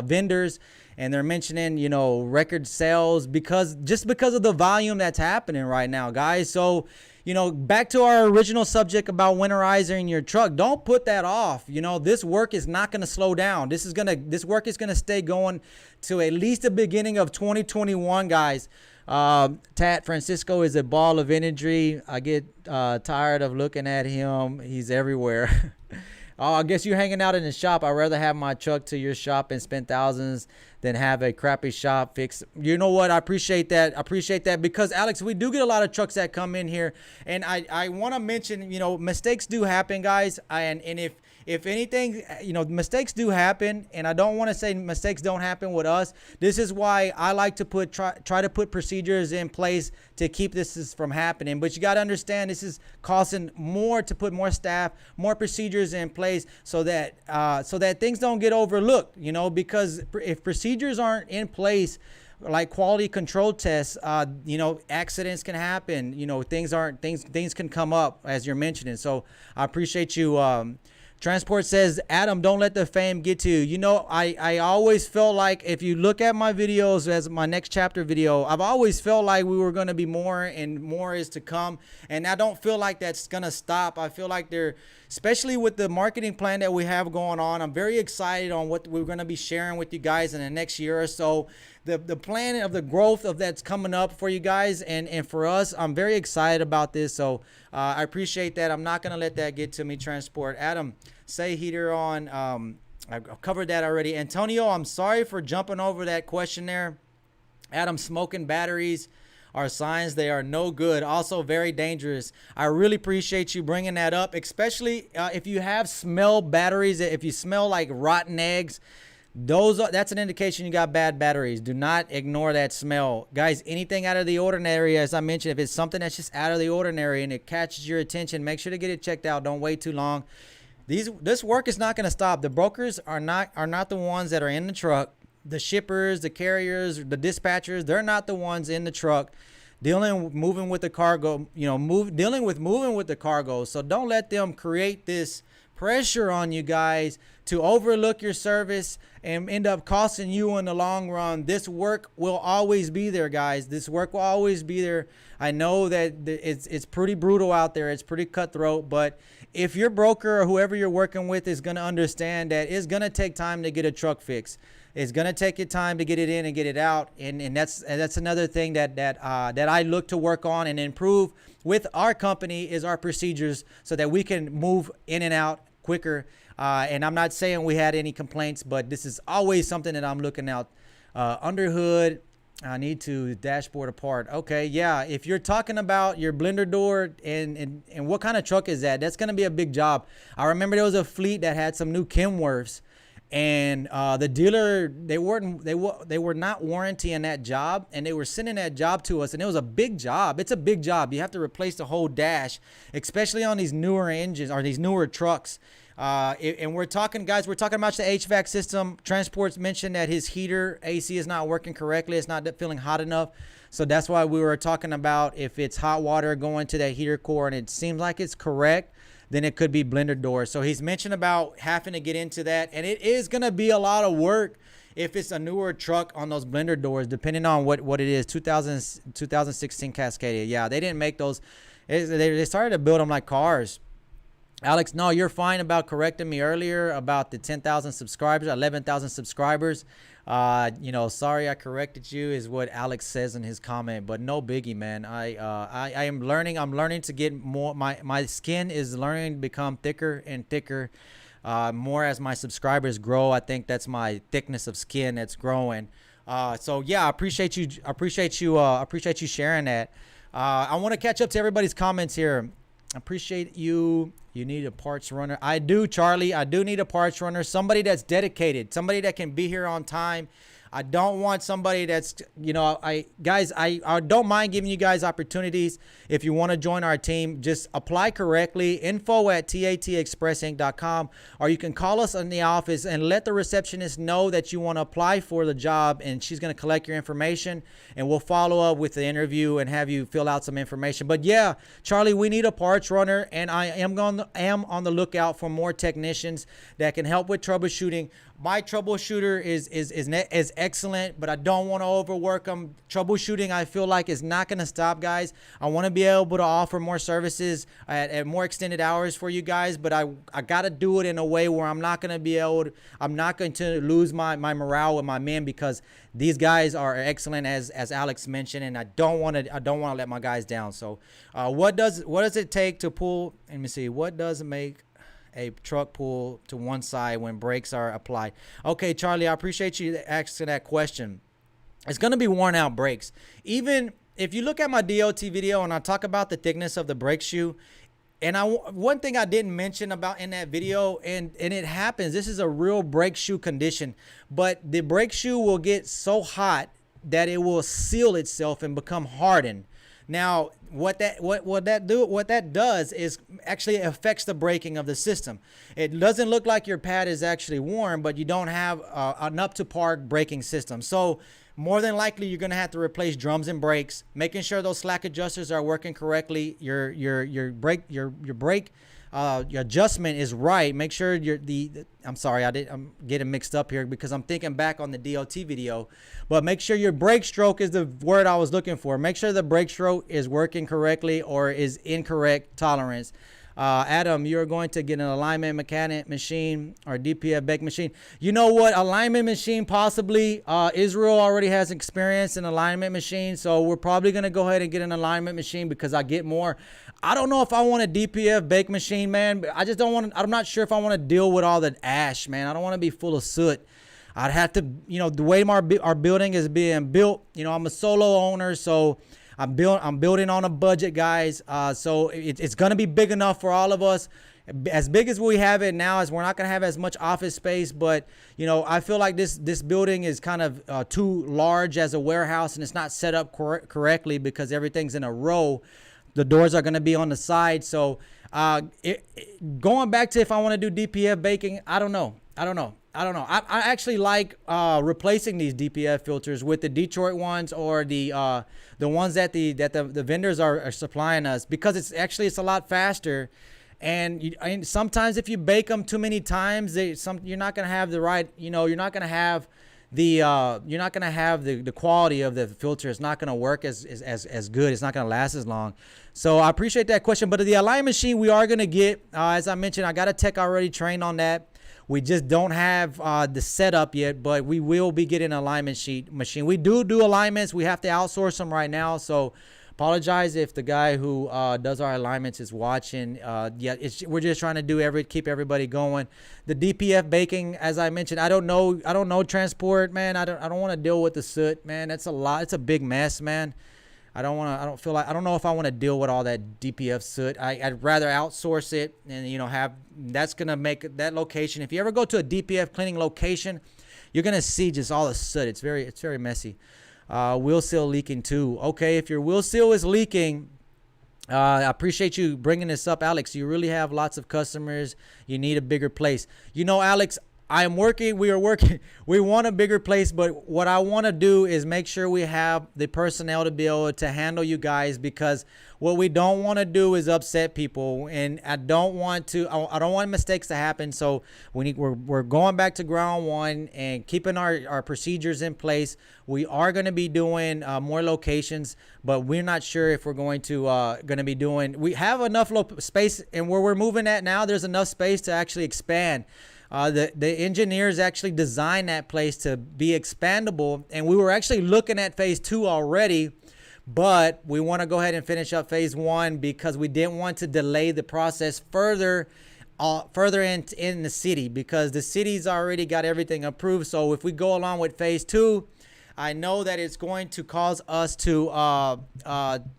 [SPEAKER 2] vendors, and they're mentioning, record sales because of the volume that's happening right now, guys. So, back to our original subject about winterizing your truck. Don't put that off. This work is not going to slow down. This work is going to stay going to at least the beginning of 2021, guys. Tat Francisco is a ball of energy. I get tired of looking at him. He's everywhere. Oh, I guess you're hanging out in the shop. I'd rather have my truck to your shop and spend thousands than have a crappy shop fix. You know what? I appreciate that because, Alex, we do get a lot of trucks that come in here. And I want to mention, mistakes do happen, guys. And if anything, mistakes do happen. And I don't want to say mistakes don't happen with us. This is why I like to try to put procedures in place to keep this from happening. But you got to understand, this is costing more to put more staff, more procedures in place so that things don't get overlooked, because if procedures aren't in place, like quality control tests, accidents can happen, things can come up as you're mentioning. So I appreciate you. Transport says, Adam, don't let the fame get to you. I always felt like if you look at my videos as my next chapter video, I've always felt like we were going to be more and more is to come. And I don't feel like that's going to stop. I feel like especially with the marketing plan that we have going on, I'm very excited on what we're going to be sharing with you guys in the next year or so. The plan of the growth of that's coming up for you guys and for us, I'm very excited about this. So I appreciate that. I'm not going to let that get to me, Transport. Adam, say heater on. I've covered that already. Antonio, I'm sorry for jumping over that question there. Adam, smoking batteries are signs they are no good, also very dangerous. I really appreciate you bringing that up, especially if you have smell batteries, if you smell like rotten eggs. That's an indication you got bad batteries. Do not ignore that smell, guys. Anything out of the ordinary, as I mentioned, if it's something that's just out of the ordinary and it catches your attention, make sure to get it checked out. Don't wait too long. This work is not going to stop. The brokers are not the ones that are in the truck. The shippers, the carriers, the dispatchers, they're not the ones in the truck moving with the cargo. So don't let them create this pressure on you guys to overlook your service and end up costing you in the long run. This work will always be there, guys. This work will always be there. I know that it's pretty brutal out there. It's pretty cutthroat, but if your broker or whoever you're working with is going to understand that it's going to take time to get a truck fixed. It's going to take you time to get it in and get it out. And that's another thing that I look to work on and improve with our company is our procedures so that we can move in and out quicker. And I'm not saying we had any complaints, but this is always something that I'm looking out. Under hood, I need to dashboard apart. Okay, yeah. If you're talking about your blender door and what kind of truck is that, that's going to be a big job. I remember there was a fleet that had some new Kenworths, and the dealer, they were not warrantying that job, and they were sending that job to us, and it was a big job. It's a big job. You have to replace the whole dash, especially on these newer engines or these newer trucks. And we're talking, guys, we're talking about the HVAC system. Transport's mentioned that his heater AC is not working correctly. It's not feeling hot enough. So that's why we were talking about if it's hot water going to that heater core and it seems like it's correct, then it could be blender doors. So he's mentioned about having to get into that. And it is going to be a lot of work if it's a newer truck on those blender doors, depending on what it is. 2016 Cascadia. Yeah, they didn't make those. They started to build them like cars. Alex, no, you're fine about correcting me earlier about the 10,000 subscribers, 11,000 subscribers. Sorry I corrected you is what Alex says in his comment, but no biggie, man. I am learning. I'm learning to get more. My skin is learning to become thicker and thicker, more as my subscribers grow. I think that's my thickness of skin that's growing. So yeah, I appreciate you. Appreciate you sharing that. I want to catch up to everybody's comments here. Appreciate you. You need a parts runner. I do, Charlie. I do need a parts runner. Somebody that's dedicated. Somebody that can be here on time. I don't want somebody that's, I don't mind giving you guys opportunities. If you want to join our team, just apply correctly. info@tatexpressinc.com, or you can call us in the office and let the receptionist know that you want to apply for the job, and she's going to collect your information, and we'll follow up with the interview and have you fill out some information. But yeah, Charlie, we need a parts runner, and I am on the lookout for more technicians that can help with troubleshooting. My troubleshooter is excellent, but I don't want to overwork them. Troubleshooting, I feel like, is not going to stop, guys. I want to be able to offer more services at more extended hours for you guys, but I got to do it in a way where I'm not going to lose my morale with my men, because these guys are excellent, as Alex mentioned, and I don't want to let my guys down. So what does it take to pull? Let me see. What does it make a truck pull to one side when brakes are applied? Okay, Charlie, I appreciate you asking that question. It's going to be worn out brakes. Even if you look at my DOT video and I talk about the thickness of the brake shoe, and one thing I didn't mention about in that video, and it happens, this is a real brake shoe condition, but the brake shoe will get so hot that it will seal itself and become hardened. Now, what that does is actually affects the braking of the system. It doesn't look like your pad is actually worn, but you don't have an up to par braking system. So more than likely, you're going to have to replace drums and brakes, making sure those slack adjusters are working correctly. Your brake your adjustment is right. Make sure I'm getting mixed up here because I'm thinking back on the DOT video, but make sure your brake stroke is the word I was looking for. Make sure the brake stroke is working correctly or is incorrect tolerance. Adam, you're going to get an alignment mechanic machine or DPF bake machine. You know what? Alignment machine, possibly. Israel already has experience in alignment machine, so we're probably going to go ahead and get an alignment machine because I get more. I don't know if I want a DPF bake machine, man. I just don't want to. I'm not sure if I want to deal with all the ash, man. I don't want to be full of soot. I'd have to, the way our building is being built, I'm a solo owner, so I'm building on a budget, guys. So it's going to be big enough for all of us. As big as we have it now, as we're not going to have as much office space, but I feel like this building is kind of too large as a warehouse, and it's not set up correctly because everything's in a row. The doors are going to be on the side. So going back to if I want to do DPF baking, I don't know. I actually like replacing these DPF filters with the Detroit ones or the ones that the vendors are supplying us, because it's a lot faster, And sometimes if you bake them too many times, you're not gonna have the right, you're not gonna have the quality of the filter. It's not gonna work as good. It's not gonna last as long. So I appreciate that question. But the alignment machine we are gonna get, as I mentioned, I got a tech already trained on that. We just don't have the setup yet, but we will be getting an alignment machine. We do alignments. We have to outsource them right now. So apologize if the guy who does our alignments is watching. We're just trying to keep everybody going. The DPF baking, as I mentioned, I don't know transport, man. I don't want to deal with the soot, man. That's a lot. It's a big mess, man. I don't know if I want to deal with all that DPF soot. I'd rather outsource it and that's gonna make that location. If you ever go to a DPF cleaning location, you're gonna see just all the soot. It's very messy. Wheel seal leaking too. Okay, if your wheel seal is leaking, I appreciate you bringing this up, Alex. You really have lots of customers. You need a bigger place. Alex, we are working. We want a bigger place, but what I want to do is make sure we have the personnel to be able to handle you guys, because what we don't want to do is upset people, and I don't want mistakes to happen. So we're going back to ground one and keeping our procedures in place. We are going to be doing more locations, but we're not sure if we're going to be doing. We have enough space, and where we're moving at now, there's enough space to actually expand. The engineers actually designed that place to be expandable, and we were actually looking at phase 2 already, but we want to go ahead and finish up phase 1 because we didn't want to delay the process further in the city, because the city's already got everything approved. So if we go along with phase 2, I know that it's going to cause us to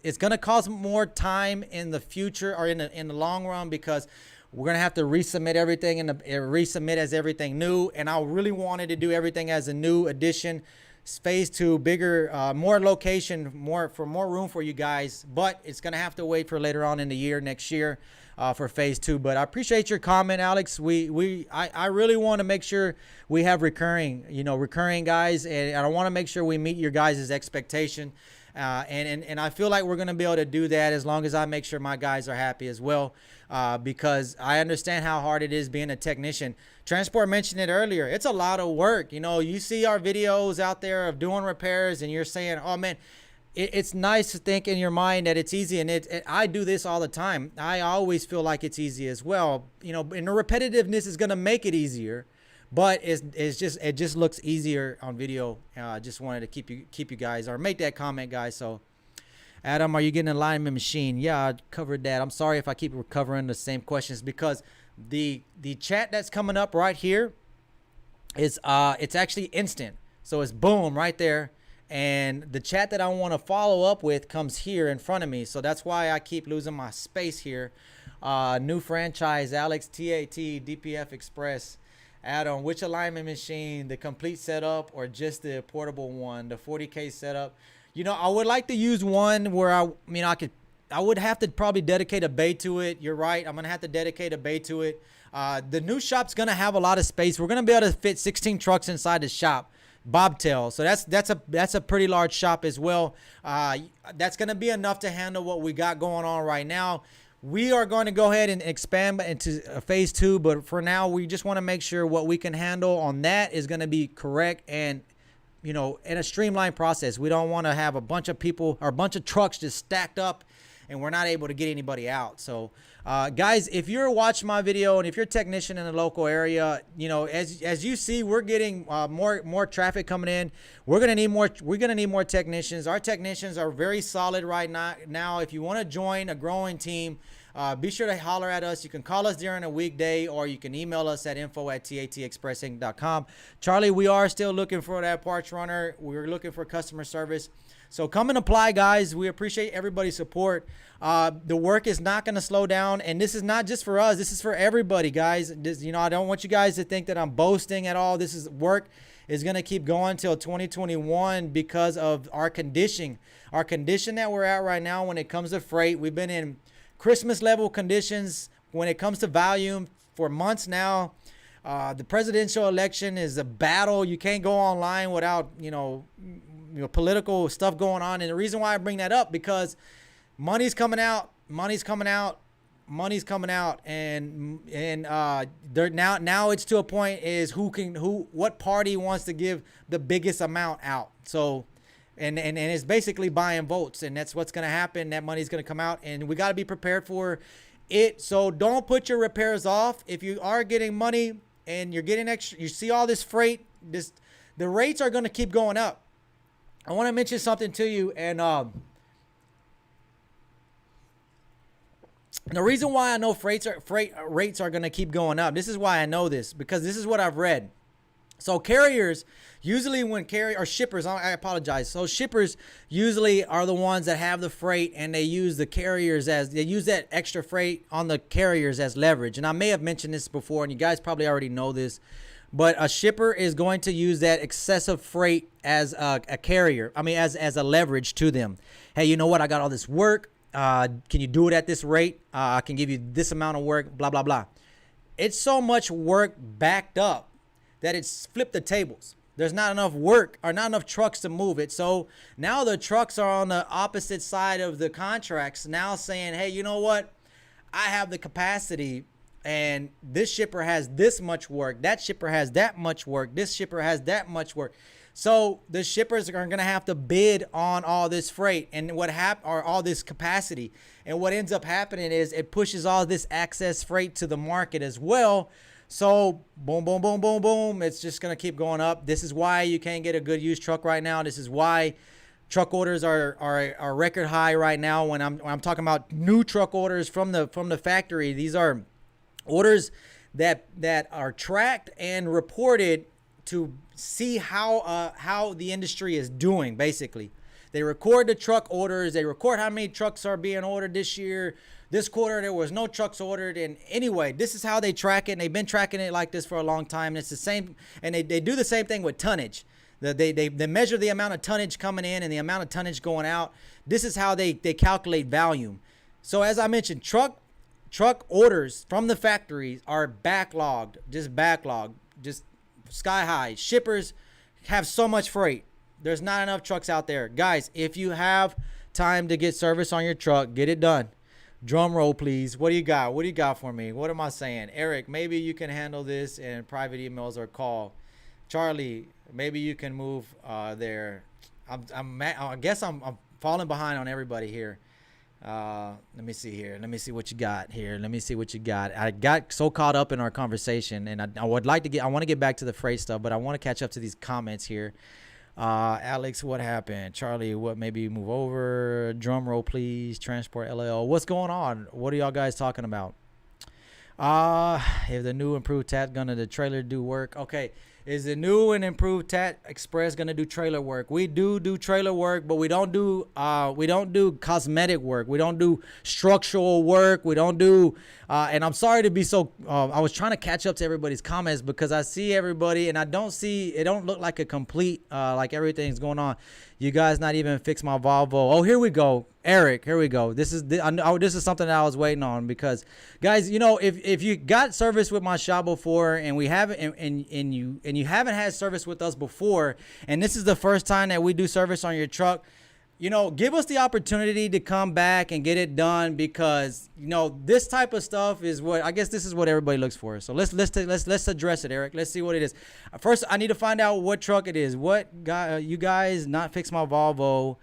[SPEAKER 2] it's going to cause more time in the future, or in the long run, because we're going to have to resubmit everything and resubmit as everything new. And I really wanted to do everything as a new addition. Phase 2, bigger, more location, more room for you guys. But it's going to have to wait for later on in the year, next year, for phase 2. But I appreciate your comment, Alex. I really want to make sure we have recurring guys. And I want to make sure we meet your guys' expectation. And I feel like we're going to be able to do that as long as I make sure my guys are happy as well, because I understand how hard it is being a technician. Transport mentioned it earlier. It's a lot of work. You see our videos out there of doing repairs, and you're saying, oh, man, it's nice to think in your mind that it's easy. And I do this all the time. I always feel like it's easy as well. And the repetitiveness is going to make it easier. But it just looks easier on video. Just wanted to keep you guys, or make that comment, guys. So, Adam, are you getting an alignment machine? Yeah, I covered that. I'm sorry if I keep covering the same questions, because the chat that's coming up right here is it's actually instant. So it's boom right there, and the chat that I want to follow up with comes here in front of me. So that's why I keep losing my space here. New franchise, Alex, TAT, DPF Express. Adam, which alignment machine, the complete setup or just the portable one, the 40K setup? I would like to use one where I would have to probably dedicate a bay to it. You're right. I'm going to have to dedicate a bay to it. The new shop's going to have a lot of space. We're going to be able to fit 16 trucks inside the shop. Bobtail. So that's a pretty large shop as well. That's going to be enough to handle what we got going on right now. We are going to go ahead and expand into phase 2, but for now, we just want to make sure what we can handle on that is going to be correct and, in a streamlined process. We don't want to have a bunch of people or a bunch of trucks just stacked up and we're not able to get anybody out. So, guys, if you're watching my video and if you're a technician in the local area, as you see, we're getting more traffic coming in. We're gonna need more technicians. Our technicians are very solid right now. If you want to join a growing team, be sure to holler at us. You can call us during a weekday, or you can email us at info@tatexpressinc.com. Charlie, we are still looking for that parts runner. We're looking for customer service. So come and apply, guys. We appreciate everybody's support. The work is not going to slow down, and this is not just for us. This is for everybody, guys. I don't want you guys to think that I'm boasting at all. This is work is going to keep going till 2021 because of our condition that we're at right now when it comes to freight. We've been in Christmas level conditions when it comes to volume for months now. The presidential election is a battle. You can't go online without, political stuff going on. And the reason why I bring that up, because money's coming out, money's coming out, and they're now it's to a point is what party wants to give the biggest amount out. So and it's basically buying votes, and that's what's going to happen. That money's going to come out, and we got to be prepared for it. So don't put your repairs off. If you are getting money and you're getting extra, you see all this freight, the rates are going to keep going up. I want to mention something to you, and the reason why I know freight rates are going to keep going up, this is why I know this, because this is what I've read. So carriers, usually shippers, I apologize. So shippers usually are the ones that have the freight, and they use the carriers they use that extra freight on the carriers as leverage. And I may have mentioned this before, and you guys probably already know this, but a shipper is going to use that excessive freight as a carrier. I mean, as a leverage to them. Hey, you know what? I got all this work. Can you do it at this rate? I can give you this amount of work, blah, blah, blah. It's so much work backed up that it's flipped the tables. There's not enough work or not enough trucks to move it. So now the trucks are on the opposite side of the contracts now saying, hey, you know what? I have the capacity, and this shipper has this much work. That shipper has that much work. This shipper has that much work. So the shippers are going to have to bid on all this freight and or all this capacity. And what ends up happening is it pushes all this excess freight to the market as well. So boom, boom, boom, boom, boom. It's just going to keep going up. This is why you can't get a good used truck right now. This is why truck orders are record high right now. When I'm talking about new truck orders from the factory, these are orders that are tracked and reported to see how the industry is doing. Basically, they record the truck orders. They record how many trucks are being ordered this year. This quarter there was no trucks ordered. And anyway, this is how they track it, and they've been tracking it like this for a long time. And it's the same, and they do the same thing with tonnage. They measure the amount of tonnage coming in and the amount of tonnage going out. This is how they calculate volume. So as I mentioned, truck orders from the factories are backlogged, just sky high. Shippers have so much freight. There's not enough trucks out there. Guys, if you have time to get service on your truck, get it done. Drum roll, please. What do you got? What do you got for me? What am I saying? Eric, maybe you can handle this in private emails or call. Charlie, maybe you can move there. I guess I'm falling behind on everybody here. Let me see here. Let me see what you got here. Let me see what you got. I got so caught up in our conversation, and I want to get back to the freight stuff, but I want to catch up to these comments here. Alex, what happened? Charlie, what? Maybe move over. Drum roll, please. Transport LL. What's going on? What are y'all guys talking about? If the new improved TAT gonna the trailer do work? Okay. Is the new and improved TAT Express gonna do trailer work? We do trailer work, but we don't do cosmetic work. We don't do structural work. We don't do and I'm sorry to be so I was trying to catch up to everybody's comments because I see everybody and it don't look like a complete like everything's going on. You guys not even fix my Volvo. Oh, here we go. Eric, here we go. This is something that I was waiting on because guys, you know, if you got service with my shop before and we haven't and you haven't had service with us before and this is the first time that we do service on your truck, you know, give us the opportunity to come back and get it done because, you know, this type of stuff is what I guess this is what everybody looks for. So let's address it, Eric. Let's see what it is. First, I need to find out what truck it is. What guy you guys not fix my Volvo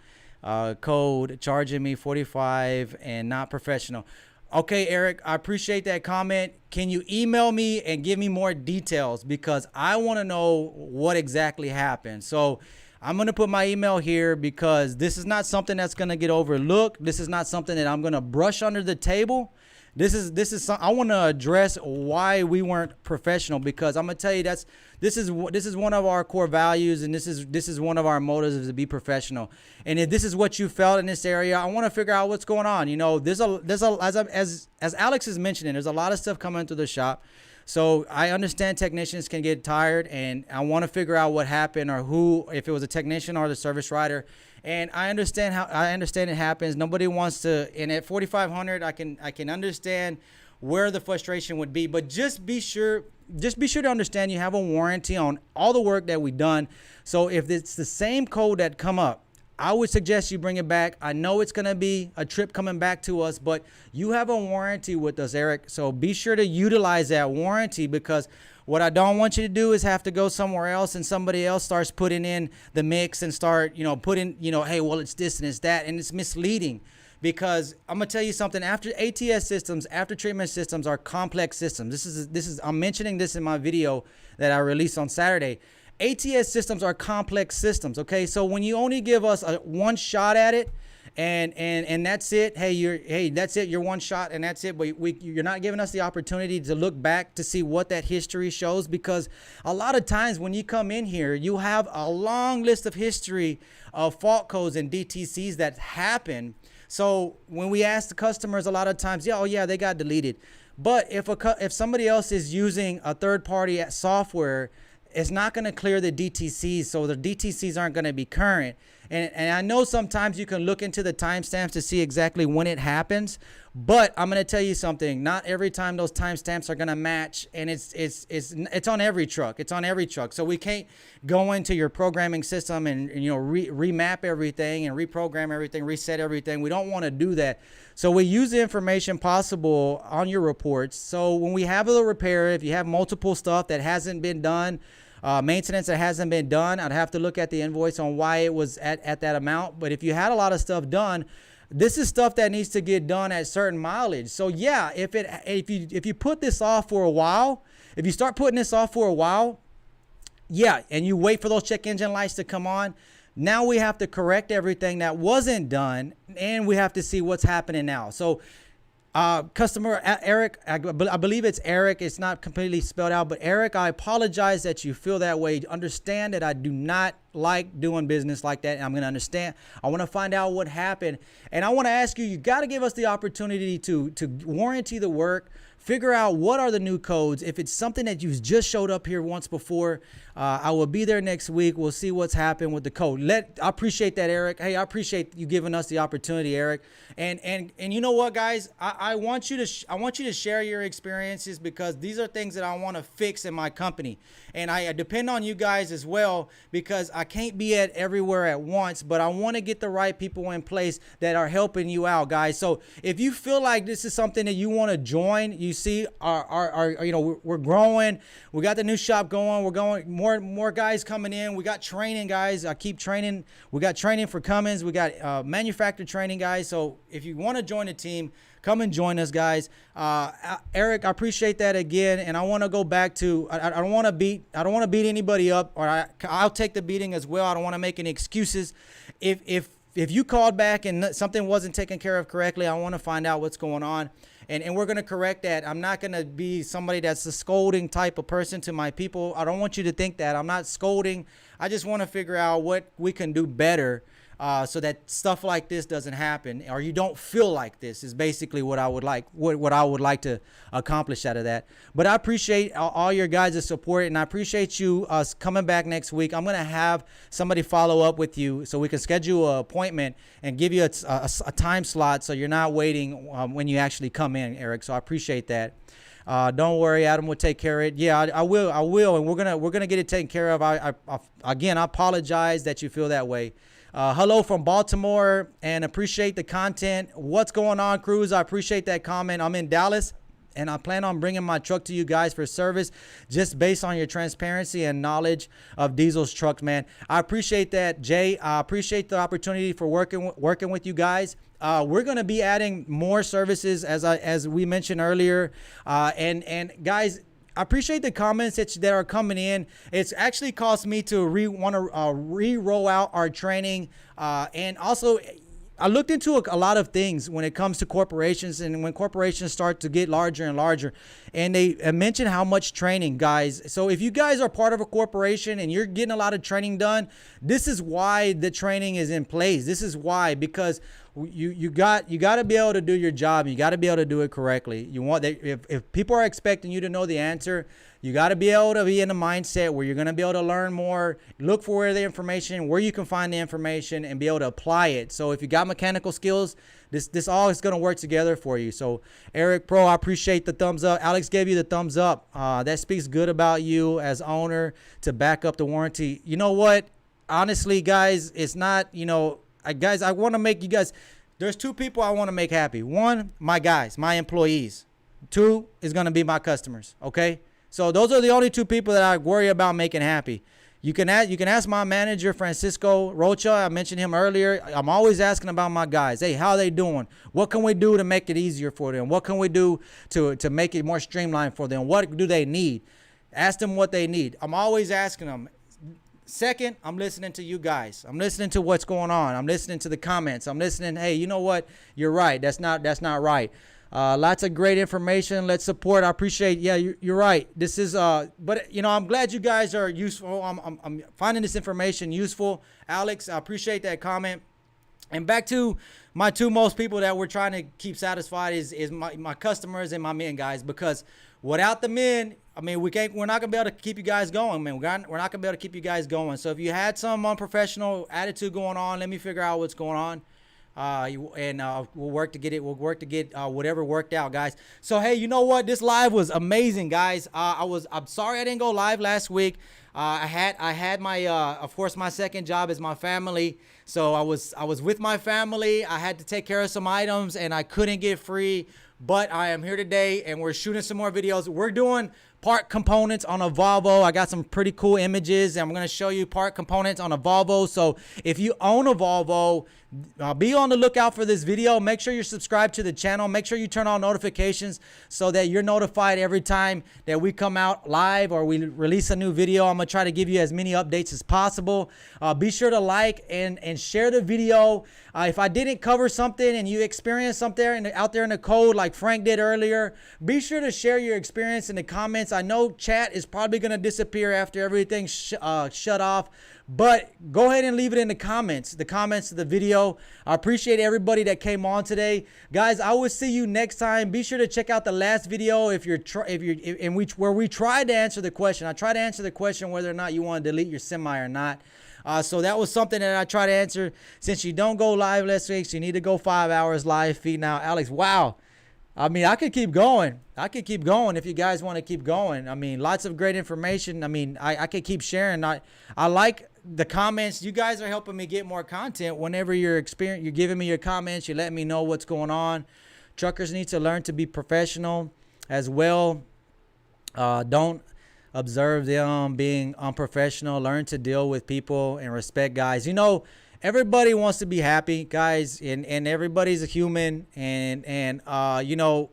[SPEAKER 2] code charging me 45 and not professional. Okay, Eric, I appreciate that comment. Can you email me and give me more details because I want to know what exactly happened. So I'm going to put my email here because this is not something that's going to get overlooked. This is not something that I'm going to brush under the table. This is I want to address why we weren't professional because I'm going to tell you this is one of our core values and this is one of our motives is to be professional. And if this is what you felt in this area, I want to figure out what's going on. You know, there's as Alex is mentioning, there's a lot of stuff coming through the shop. So I understand technicians can get tired and I want to figure out what happened or who, if it was a technician or the service writer. And I understand it happens. Nobody wants to, and at 4,500, I can understand where the frustration would be, but just be sure to understand you have a warranty on all the work that we've done. So if it's the same code that come up, I would suggest you bring it back. I know it's going to be a trip coming back to us, but you have a warranty with us, Eric. So be sure to utilize that warranty, because what I don't want you to do is have to go somewhere else and somebody else starts putting in the mix and start, putting, hey, well, it's this and it's that. And it's misleading, because I'm going to tell you something. After ATS systems, after treatment systems are complex systems. This is I'm mentioning this in my video that I released on Saturday. ATS systems are complex systems. Okay. So when you only give us one shot at it, and that's it. That's it. You're one shot and that's it. But you're not giving us the opportunity to look back to see what that history shows, because a lot of times when you come in here, you have a long list of history of fault codes and DTCs that happen. So when we ask the customers, a lot of times, they got deleted. But if somebody else is using a third-party software, it's not going to clear the DTCs, so the DTCs aren't going to be current. And I know sometimes you can look into the timestamps to see exactly when it happens, but I'm going to tell you something. Not every time those timestamps are going to match, and it's on every truck. It's on every truck. So we can't go into your programming system and remap everything and reprogram everything, reset everything. We don't want to do that. So we use the information possible on your reports. So when we have a repair, if you have multiple stuff that hasn't been done, maintenance that hasn't been done, I'd have to look at the invoice on why it was at that amount. But if you had a lot of stuff done, this is stuff that needs to get done at certain mileage. So yeah, if you put this off for a while, if you start putting this off for a while, and you wait for those check engine lights to come on, now we have to correct everything that wasn't done, and we have to see what's happening now. So customer Eric, I believe it's Eric. It's not completely spelled out, but Eric, I apologize that you feel that way. Understand that I do not like doing business like that. And I'm going to understand. I want to find out what happened. And I want to ask you, you got to give us the opportunity to warranty the work. Figure out what are the new codes. If it's something that you've just showed up here once before, I will be there next week. We'll see what's happened with the code. I appreciate that, Eric. Hey, I appreciate you giving us the opportunity, Eric. And you know what, guys? I want you to share your experiences, because these are things that I want to fix in my company. And I depend on you guys as well, because I can't be at everywhere at once, but I want to get the right people in place that are helping you out, guys. So if you feel like this is something that you want to join, you see we're growing. We got the new shop going. We're going more guys coming in. We got training, guys. I keep training. We got training for Cummins. We got manufacturer training, guys. So if you want to join the team, come and join us, guys. Eric, I appreciate that again. And I want to go back to, I don't want to beat anybody up, or I'll take the beating as well. I don't want to make any excuses. If you called back and something wasn't taken care of correctly, I want to find out what's going on. And we're going to correct that. I'm not going to be somebody that's a scolding type of person to my people. I don't want you to think that. I'm not scolding. I just want to figure out what we can do better, so that stuff like this doesn't happen, or you don't feel like this, is basically what I would like, what I would like to accomplish out of that. But I appreciate all your guys' support, and I appreciate you coming back next week. I'm going to have somebody follow up with you so we can schedule an appointment and give you a time slot, so you're not waiting when you actually come in, Eric. So I appreciate that. Don't worry, Adam will take care of it. Yeah, I will, and we're gonna get it taken care of. Again, I apologize that you feel that way. Hello from Baltimore, and appreciate the content. What's going on, Cruz? I appreciate that comment. I'm in Dallas, and I plan on bringing my truck to you guys for service, just based on your transparency and knowledge of Diesel's trucks, man. I appreciate that, Jay. I appreciate the opportunity for working with you guys. We're going to be adding more services, as we mentioned earlier, and guys, I appreciate the comments that are coming in. It's actually caused me to re-roll out our training, and also I looked into a lot of things when it comes to corporations, and when corporations start to get larger and larger, and they mentioned how much training, guys. So if you guys are part of a corporation and you're getting a lot of training done, this is why the training is in place. This is why, because you got to be able to do your job. You got to be able to do it correctly. If people are expecting you to know the answer, you got to be able to be in a mindset where you're going to be able to learn more, look for where you can find the information, and be able to apply it. So if you got mechanical skills, this all is going to work together for you. So Eric Pro, I appreciate the thumbs up. Alex gave you the thumbs up. That speaks good about you as owner to back up the warranty. You know what? Honestly, guys, it's not, guys, I want to make you guys. There's two people I want to make happy. One, my guys, my employees. Two is going to be my customers. Okay. So those are the only two people that I worry about making happy. You can ask my manager, Francisco Rocha. I mentioned him earlier. I'm always asking about my guys. Hey, how are they doing? What can we do to make it easier for them? What can we do to make it more streamlined for them? What do they need? Ask them what they need. I'm always asking them. Second, I'm listening to you guys. I'm listening to what's going on. I'm listening to the comments. I'm listening. Hey, you know what? You're right. That's not right. Lots of great information. Let's support. I appreciate. Yeah, you're right. This is but you know, I'm glad you guys are useful. I'm finding this information useful. Alex, I appreciate that comment. And back to my two most people that we're trying to keep satisfied is my customers and my men, guys, because without the men, I mean, we're not gonna be able to keep you guys going, man. We're not gonna be able to keep you guys going. So if you had some unprofessional attitude going on, let me figure out what's going on. We'll work to get whatever worked out, guys. So hey, you know what? This live was amazing, guys. I'm sorry I didn't go live last week. I had my of course my second job is my family. So I was with my family. I had to take care of some items and I couldn't get free, but I am here today and we're shooting some more videos. We're doing part components on a Volvo. I got some pretty cool images and I'm going to show you part components on a Volvo. So if you own a Volvo, be on the lookout for this video. Make sure you're subscribed to the channel. Make sure you turn on notifications so that you're notified every time that we come out live or we release a new video. I'm going to try to give you as many updates as possible. Be sure to like and share the video. If I didn't cover something and you experienced something out there in the code like Frank did earlier, be sure to share your experience in the comments. I know chat is probably going to disappear after everything's shut off, but go ahead and leave it in the comments of the video. I appreciate everybody that came on today, guys. I will see you next time. Be sure to check out the last video where we tried to answer the question. I tried to answer the question whether or not you want to delete your semi or not. So that was something that I try to answer. Since you don't go live last week, so you need to go 5 hours live feed now. Alex, wow. I mean, I could keep going. If you guys want to keep going. I mean, lots of great information. I mean, I could keep sharing. I like the comments. You guys are helping me get more content. Whenever you're giving me your comments, you're letting me know what's going on. Truckers need to learn to be professional as well. Don't observe them being unprofessional. Learn to deal with people and respect, guys. You know, everybody wants to be happy, guys, and everybody's a human, and you know,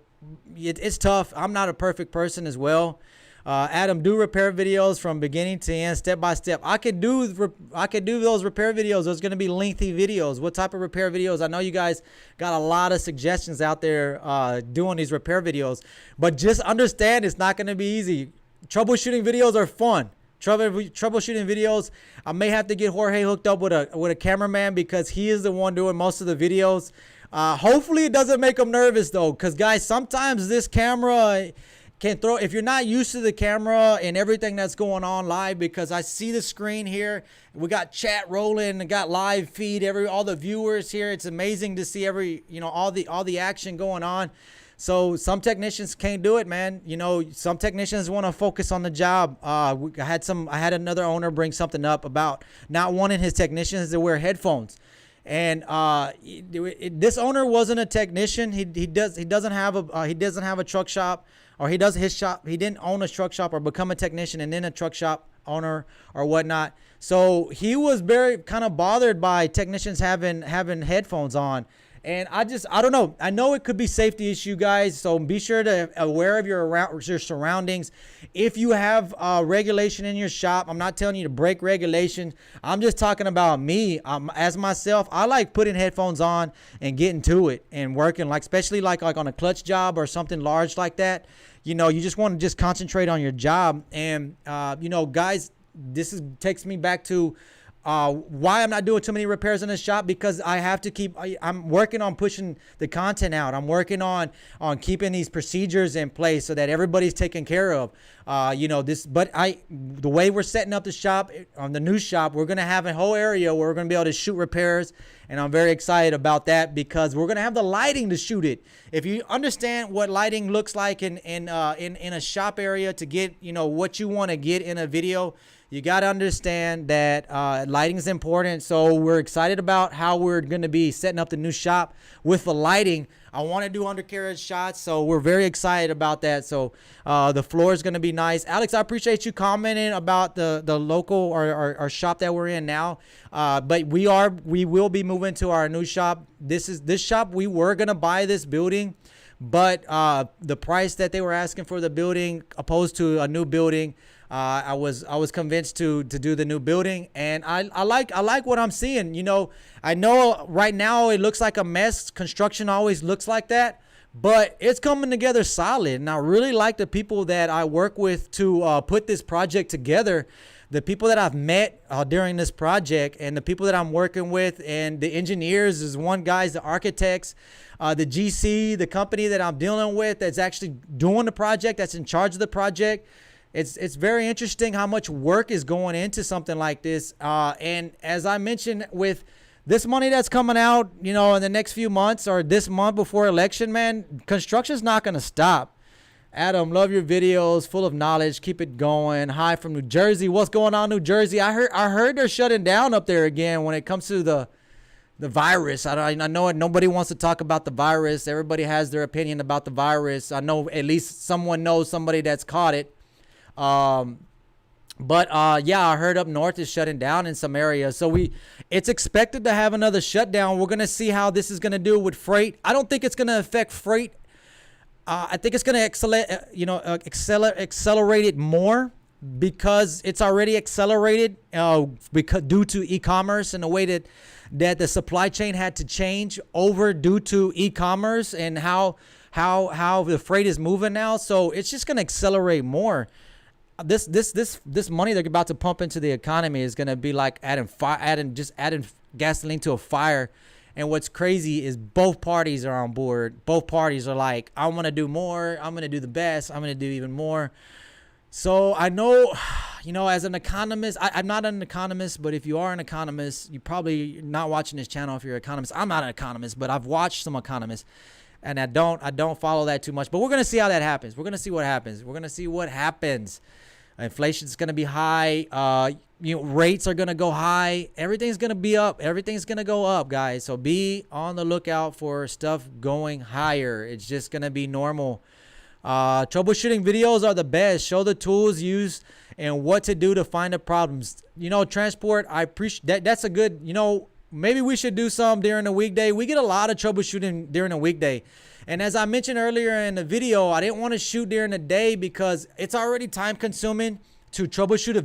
[SPEAKER 2] it's tough. I'm not a perfect person as well. Adam, do repair videos from beginning to end, step by step. I could do those repair videos. Those are going to be lengthy videos. What type of repair videos? I know you guys got a lot of suggestions out there doing these repair videos, but just understand it's not going to be easy. Troubleshooting videos are fun. Troubleshooting videos. I may have to get Jorge hooked up with a cameraman because he is the one doing most of the videos. Hopefully it doesn't make him nervous though, because guys, sometimes this camera can throw, if you're not used to the camera and everything that's going on live, because I see the screen here, we got chat rolling and got live feed, all the viewers here. It's amazing to see all the action going on. So some technicians can't do it, man. You know, some technicians want to focus on the job. I had another owner bring something up about not wanting his technicians to wear headphones. And this owner wasn't a technician. He doesn't have a truck shop, or he didn't own a truck shop or become a technician and then a truck shop owner or whatnot. So he was very kind of bothered by technicians having headphones on. And I don't know. I know it could be safety issue, guys. So be sure to aware of your surroundings. If you have regulation in your shop, I'm not telling you to break regulation. I'm just talking about me. As myself, I like putting headphones on and getting to it and working, especially like on a clutch job or something large like that. You know, you just want to just concentrate on your job. And you know, guys, takes me back to why I'm not doing too many repairs in the shop, because I have to I'm working on pushing the content out. I'm working on keeping these procedures in place so that everybody's taken care of. You know, the way we're setting up the shop, on the new shop, we're going to have a whole area where we're going to be able to shoot repairs and I'm very excited about that because we're gonna have the lighting to shoot it. If you understand what lighting looks like in a shop area to get what you want to get in a video, you got to understand that lighting is important. So we're excited about how we're going to be setting up the new shop with the lighting. I want to do undercarriage shots, so we're very excited about that. So the floor is going to be nice. Alex, I appreciate you commenting about the local or our shop that we're in now. But we will be moving to our new shop. This shop, we were going to buy this building, but the price that they were asking for the building opposed to a new building, I was convinced to do the new building, and I like what I'm seeing. I know right now it looks like a mess. Construction always looks like that, but it's coming together solid. And I really like the people that I work with to put this project together. The people that I've met during this project, and the people that I'm working with, and the engineers is one guys, the architects, the GC, the company that I'm dealing with that's actually doing the project, that's in charge of the project. It's very interesting how much work is going into something like this. And as I mentioned, with this money that's coming out, in the next few months or this month before election, man, construction's not going to stop. Adam, love your videos, full of knowledge. Keep it going. Hi from New Jersey. What's going on, New Jersey? I heard they're shutting down up there again when it comes to the virus. I know nobody wants to talk about the virus. Everybody has their opinion about the virus. I know at least someone knows somebody that's caught it. Yeah, I heard up north is shutting down in some areas. So it's expected to have another shutdown. We're going to see how this is going to do with freight. I don't think it's going to affect freight. I think it's going to accelerate it more because it's already accelerated because due to e-commerce and the way that the supply chain had to change over due to e-commerce and how the freight is moving now. So it's just going to accelerate more. This money they're about to pump into the economy is going to be like adding gasoline to a fire. And what's crazy is both parties are on board. Both parties are like, I want to do more. I'm going to do the best. I'm going to do even more. So I know, as an economist, I'm not an economist, but if you are an economist, you're probably not watching this channel if you're an economist. I'm not an economist, but I've watched some economists. And I don't follow that too much. But we're going to see how that happens. We're going to see what happens. Inflation's going to be high. Rates are going to go high. Everything's going to be up. Everything's going to go up, guys. So be on the lookout for stuff going higher. It's just going to be normal. Troubleshooting videos are the best. Show the tools used and what to do to find the problems. Transport, I appreciate that. That's a good, maybe we should do some during the weekday. We get a lot of troubleshooting during the weekday. And as I mentioned earlier in the video, I didn't want to shoot during the day because it's already time consuming to troubleshoot a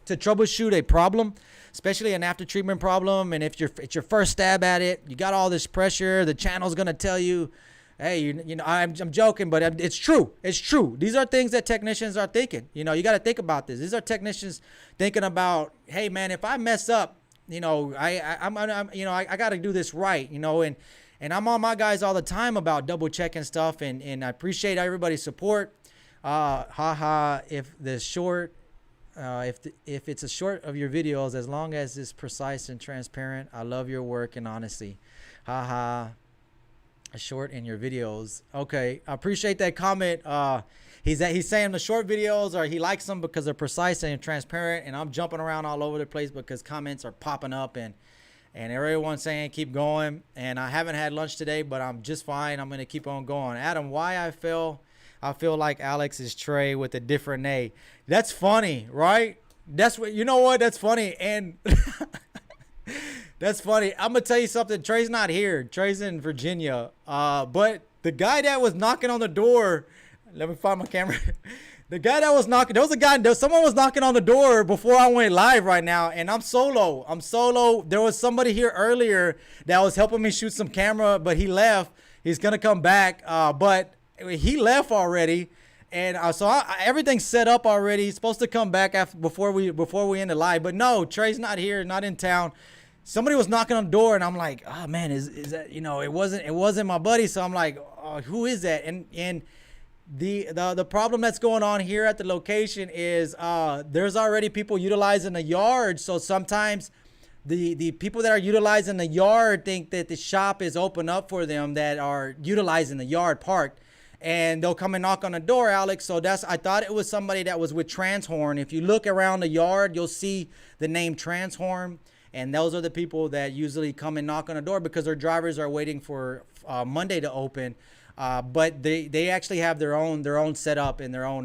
[SPEAKER 2] to troubleshoot a problem, especially an after treatment problem. And if it's your first stab at it, you got all this pressure. The channel's going to tell you, hey, I'm joking, but it's true. It's true. These are things that technicians are thinking. You got to think about this. These are technicians thinking about, hey, man, if I mess up, I got to do this right, and I'm on my guys all the time about double checking stuff, and I appreciate everybody's support. If it's a short of your videos, as long as it's precise and transparent, I love your work and honesty. A short in your videos. Okay, I appreciate that comment. He's saying the short videos or he likes them because they're precise and transparent, and I'm jumping around all over the place because comments are popping up and everyone's saying keep going. And I haven't had lunch today, but I'm just fine. I'm gonna keep on going. Adam, why I feel like Alex is Trey with a different A. That's funny, right? That's funny. And that's funny. I'm gonna tell you something. Trey's not here. Trey's in Virginia. But the guy that was knocking on the door, let me find my camera. The guy that was knocking, someone was knocking on the door before I went live right now, and I'm solo. There was somebody here earlier that was helping me shoot some camera, but he left. He's gonna come back, but he left already, and everything's set up already. He's supposed to come back before we end the live, but no, Trey's not here, not in town. Somebody was knocking on the door, and I'm like, oh man, is that, it wasn't my buddy. So I'm like, oh, who is that? And the problem that's going on here at the location is there's already people utilizing the yard. So sometimes the people that are utilizing the yard think that the shop is open up for them that are utilizing the yard parked, and they'll come and knock on the door, Alex. So I thought it was somebody that was with Transhorn. If you look around the yard, you'll see the name Transhorn, and those are the people that usually come and knock on the door because their drivers are waiting for Monday to open. But they actually have their own setup and their own.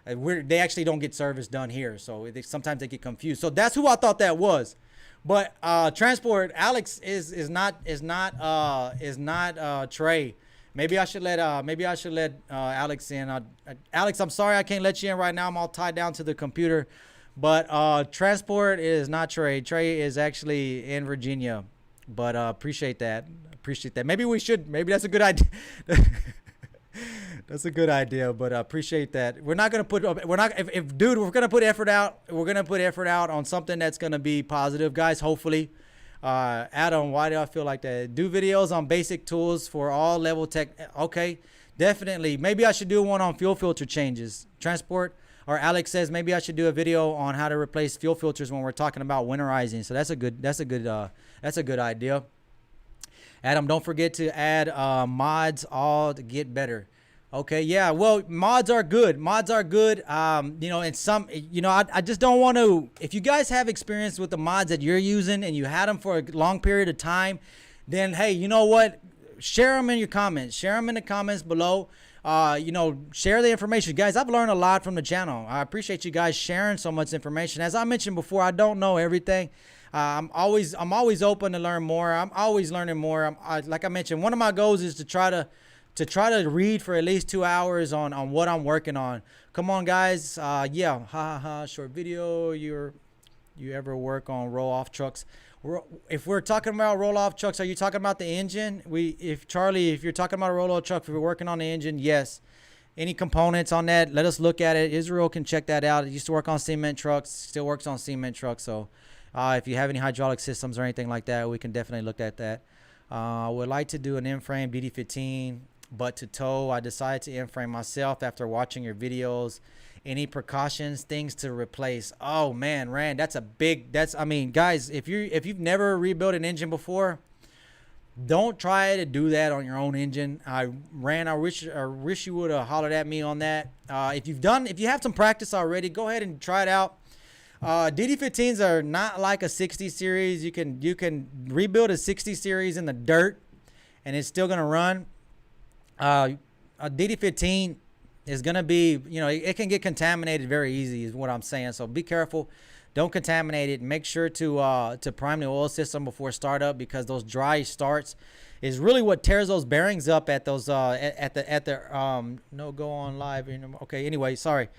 [SPEAKER 2] They actually don't get service done here, so sometimes they get confused. So that's who I thought that was. But transport, Alex is not Trey. Maybe I should let Alex in. Alex, I'm sorry I can't let you in right now. I'm all tied down to the computer. But transport is not Trey. Trey is actually in Virginia. But appreciate that. Maybe that's a good idea. That's a good idea, but appreciate that. We're not gonna put effort out. We're gonna put effort out on something that's gonna be positive, guys. Hopefully, Adam, why do I feel like that? Do videos on basic tools for all level tech. Okay, definitely. Maybe I should do one on fuel filter changes, transport. Or Alex says maybe I should do a video on how to replace fuel filters when we're talking about winterizing. So that's a good idea. Adam, don't forget to add mods all to get better. Okay, yeah, well, mods are good. And some, I just don't want to, if you guys have experience with the mods that you're using and you had them for a long period of time, then, hey, you know what? Share them in your comments. Share them in the comments below. Share the information. Guys, I've learned a lot from the channel. I appreciate you guys sharing so much information. As I mentioned before, I don't know everything. I'm always open to learn more. I'm always learning more. Like I mentioned, one of my goals is to try to read for at least 2 hours on what I'm working on. Come on, guys. Short video. You ever work on roll-off trucks? If we're talking about roll-off trucks, are you talking about the engine? If you're talking about a roll-off truck, if we're working on the engine, yes. Any components on that, let us look at it. Israel can check that out. It used to work on cement trucks, still works on cement trucks. So if you have any hydraulic systems or anything like that, we can definitely look at that. Would like to do an M-frame DD15, but to tow, I decided to M-frame myself after watching your videos. Any precautions, things to replace? Oh man, Rand, guys, if you've never rebuilt an engine before, don't try to do that on your own engine. Rand, I wish you would have hollered at me on that. If you have some practice already, go ahead and try it out. DD15s are not like a 60 series. You can rebuild a 60 series in the dirt and it's still gonna run. A DD15 is gonna be, it can get contaminated very easy is what I'm saying. So be careful, don't contaminate it. Make sure to prime the oil system before startup, because those dry starts is really what tears those bearings up at those no go on live. Okay, anyway, sorry,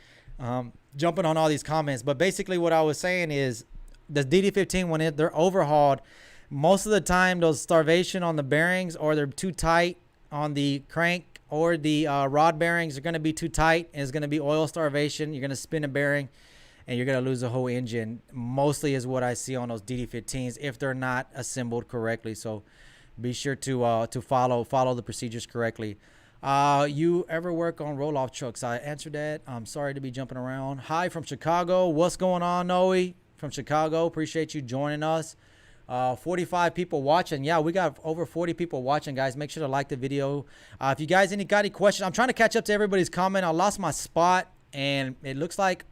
[SPEAKER 2] jumping on all these comments, but basically what I was saying is the DD15, when they're overhauled, most of the time those starvation on the bearings, or they're too tight on the crank, or the rod bearings are going to be too tight, and it's going to be oil starvation. You're going to spin a bearing and you're going to lose the whole engine. Mostly is what I see on those DD15s if they're not assembled correctly. So be sure to follow the procedures correctly. You ever work on roll-off trucks? I answered that. I'm sorry to be jumping around. Hi from Chicago. What's going on, Noe? From Chicago. Appreciate you joining us. 45 people watching. Yeah, we got over 40 people watching, guys. Make sure to like the video. If you guys got any questions, I'm trying to catch up to everybody's comment. I lost my spot, and it looks like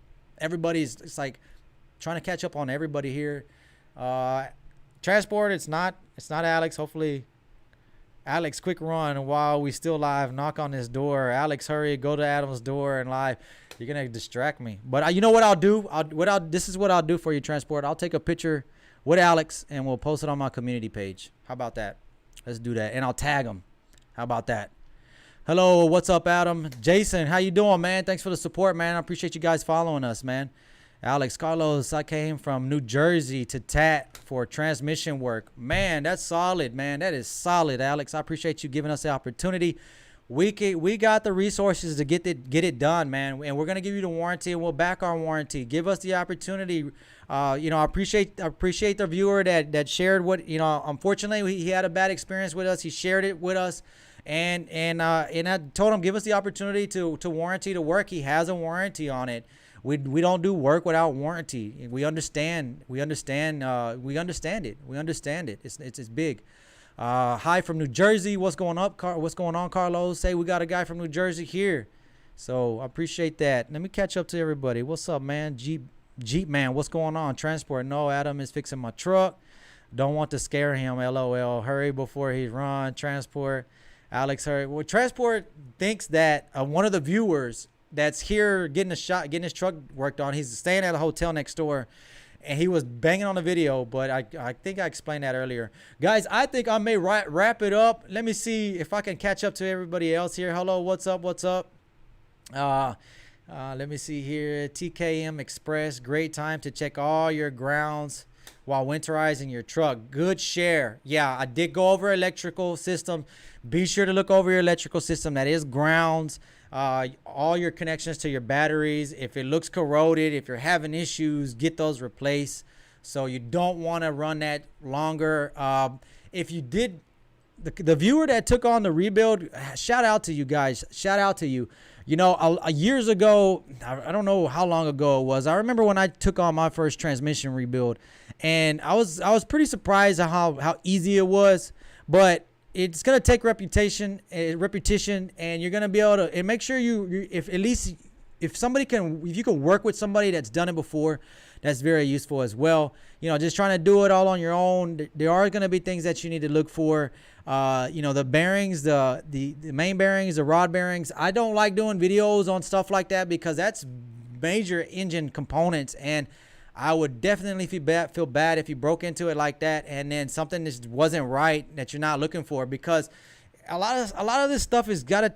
[SPEAKER 2] it's like trying to catch up on everybody here. Transport, it's not Alex. Hopefully, Alex, quick run while we still live. Knock on this door. Alex, hurry, go to Adam's door and live. You're gonna distract me. But you know what I'll do? This is what I'll do for you, Transport. I'll take a picture with Alex and we'll post it on my community page. How about that? Let's do that. And I'll tag him. How about that? Hello, what's up, Adam? Jason, how you doing, man? Thanks for the support, man. I appreciate you guys following us, man. Alex, Carlos, I came from New Jersey to TAT for transmission work. Man, that's solid, man. That is solid, Alex. I appreciate you giving us the opportunity. We got the resources to get it done, man. And we're gonna give you the warranty, and we'll back our warranty. Give us the opportunity. I appreciate the viewer that shared what, unfortunately he had a bad experience with us. He shared it with us, and I told him, give us the opportunity to warranty the work. He has a warranty on it. We don't do work without warranty. We understand it. It's big. Hi from New Jersey. What's going on, Carlos? Say we got a guy from New Jersey here. So I appreciate that. Let me catch up to everybody. What's up, man? Jeep man, what's going on? Transport. No, Adam is fixing my truck. Don't want to scare him. LOL. Hurry before he run. Transport. Alex, hurry. Well, Transport thinks that one of the viewers that's here getting his truck worked on. He's staying at a hotel next door, and he was banging on the video. But I think I explained that earlier, guys. I think I may wrap it up. Let me see if I can catch up to everybody else here. Hello, what's up? What's up? Let me see here. TKM Express. Great time to check all your grounds while winterizing your truck. Good share. Yeah, I did go over electrical system. Be sure to look over your electrical system. That is grounds. All your connections to your batteries. If it looks corroded, if you're having issues, get those replaced. So you don't want to run that longer. If you did, the viewer that took on the rebuild, shout out to you guys. Shout out to you. You know, years ago, I don't know how long ago it was. I remember when I took on my first transmission rebuild, and I was pretty surprised at how easy it was. But it's gonna take repetition, and you're gonna be able to. And make sure if you can work with somebody that's done it before, that's very useful as well. You know, just trying to do it all on your own. There are gonna be things that you need to look for. You know, the bearings, the main bearings, the rod bearings. I don't like doing videos on stuff like that because that's major engine components, and I would definitely feel bad if you broke into it like that and then something just wasn't right that you're not looking for, because a lot of this stuff it's gonna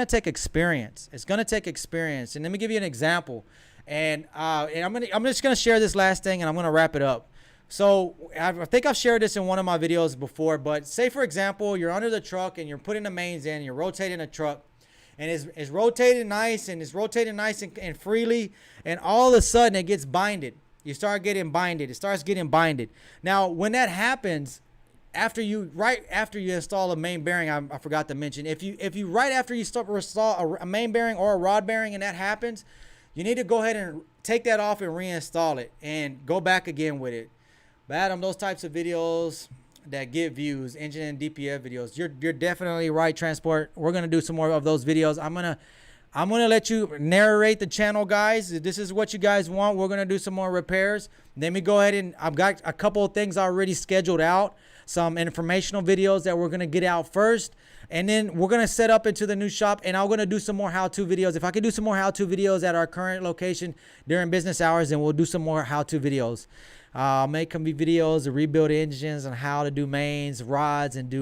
[SPEAKER 2] take experience. It's gonna take experience. And let me give you an example. And I'm just gonna share this last thing, and I'm gonna wrap it up. So I think I've shared this in one of my videos before, but say for example, you're under the truck and you're putting the mains in, you're rotating the truck, and it's rotating nice and freely, and all of a sudden it gets binded. You start getting binded. It starts getting binded. Now, when that happens, right after you install a main bearing, I forgot to mention, if you right after you install a main bearing or a rod bearing and that happens, you need to go ahead and take that off and reinstall it and go back again with it. But Adam, those types of videos that get views, engine and DPF videos, you're definitely right, Transport. We're gonna do some more of those videos. I'm gonna let you narrate the channel, guys. This is what you guys want. We're gonna do some more repairs. Let me go ahead, and I've got a couple of things already scheduled out. Some informational videos that we're gonna get out first, and then we're gonna set up into the new shop, and I'm gonna do some more how-to videos. If I can do some more how-to videos at our current location during business hours, then we'll do some more how-to videos. Make some videos to rebuild engines and how to do mains, rods, and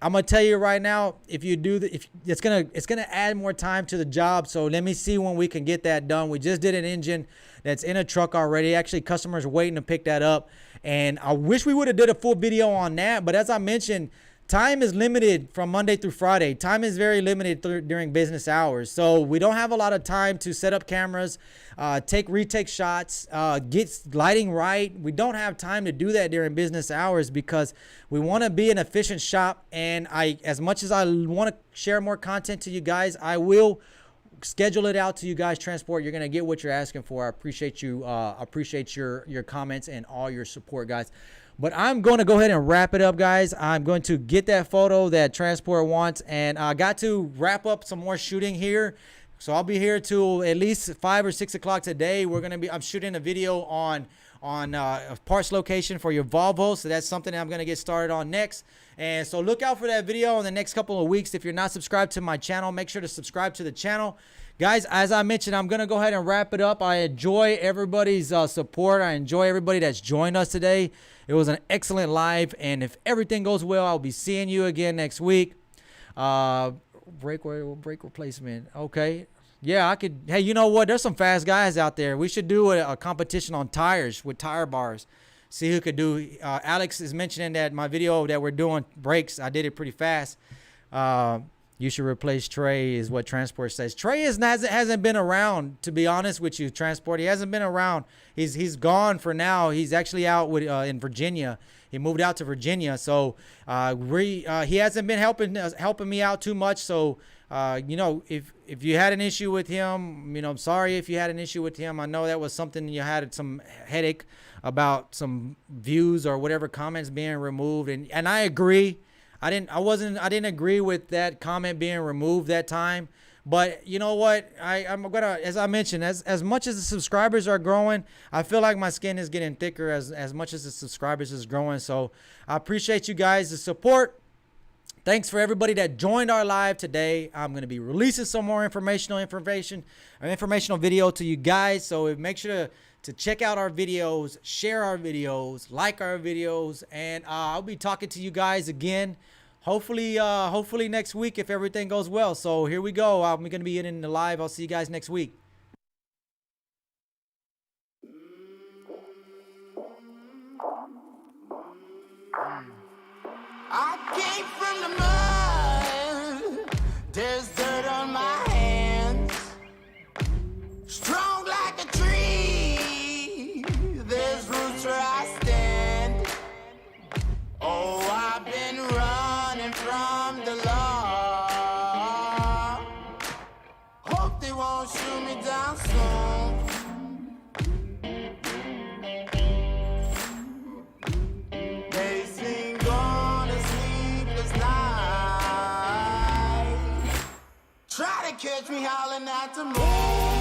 [SPEAKER 2] I'm gonna tell you right now, if it's gonna add more time to the job. So let me see when we can get that done. We just did an engine that's in a truck already. Actually, customers are waiting to pick that up, and I wish we would have did a full video on that. But as I mentioned, time is limited from Monday through Friday. Time is very limited during business hours. So we don't have a lot of time to set up cameras, retake shots, get lighting right. We don't have time to do that during business hours because we want to be an efficient shop. And as much as I want to share more content to you guys, I will schedule it out to you guys. Transport, you're going to get what you're asking for. I appreciate you. Appreciate your comments and all your support, guys. But I'm going to go ahead and wrap it up, guys. I'm going to get that photo that Transport wants, and I got to wrap up some more shooting here. So I'll be here till at least 5 or 6 o'clock today. I'm shooting a video on a parts location for your Volvo. So that's something that I'm going to get started on next. And so look out for that video in the next couple of weeks. If you're not subscribed to my channel, make sure to subscribe to the channel. Guys, as I mentioned, I'm going to go ahead and wrap it up. I enjoy everybody's support. I enjoy everybody that's joined us today. It was an excellent live, and if everything goes well, I'll be seeing you again next week. Brake replacement. Okay. Yeah, I could. Hey, you know what? There's some fast guys out there. We should do a competition on tires with tire bars. See who could do. Alex is mentioning that my video that we're doing brakes, I did it pretty fast. You should replace Trey, is what Transport says. Trey hasn't been around, to be honest with you, Transport. He hasn't been around. He's gone for now. He's actually out with in Virginia. He moved out to Virginia, so he hasn't been helping me out too much. So you know, if you had an issue with him, you know, I'm sorry if you had an issue with him. I know that was something you had some headache about, some views or whatever comments being removed, and I agree. I didn't agree with that comment being removed that time. But you know what? I'm gonna, as I mentioned, as much as the subscribers are growing, I feel like my skin is getting thicker as much as the subscribers is growing. So I appreciate you guys' the support. Thanks for everybody that joined our live today. I'm gonna be releasing some more informational video to you guys. So make sure to check out our videos, share our videos, like our videos, and I'll be talking to you guys again. Hopefully next week if everything goes well. So here we go. I'm going to be in the live. I'll see you guys next week.
[SPEAKER 1] I came from the mud. There's dirt on my hands. Strong like a tree. There's roots where I stand. Oh, I've been running from the law. Hope they won't shoot me down soon. They sing on a sleepless night. Try to catch me howling at the moon.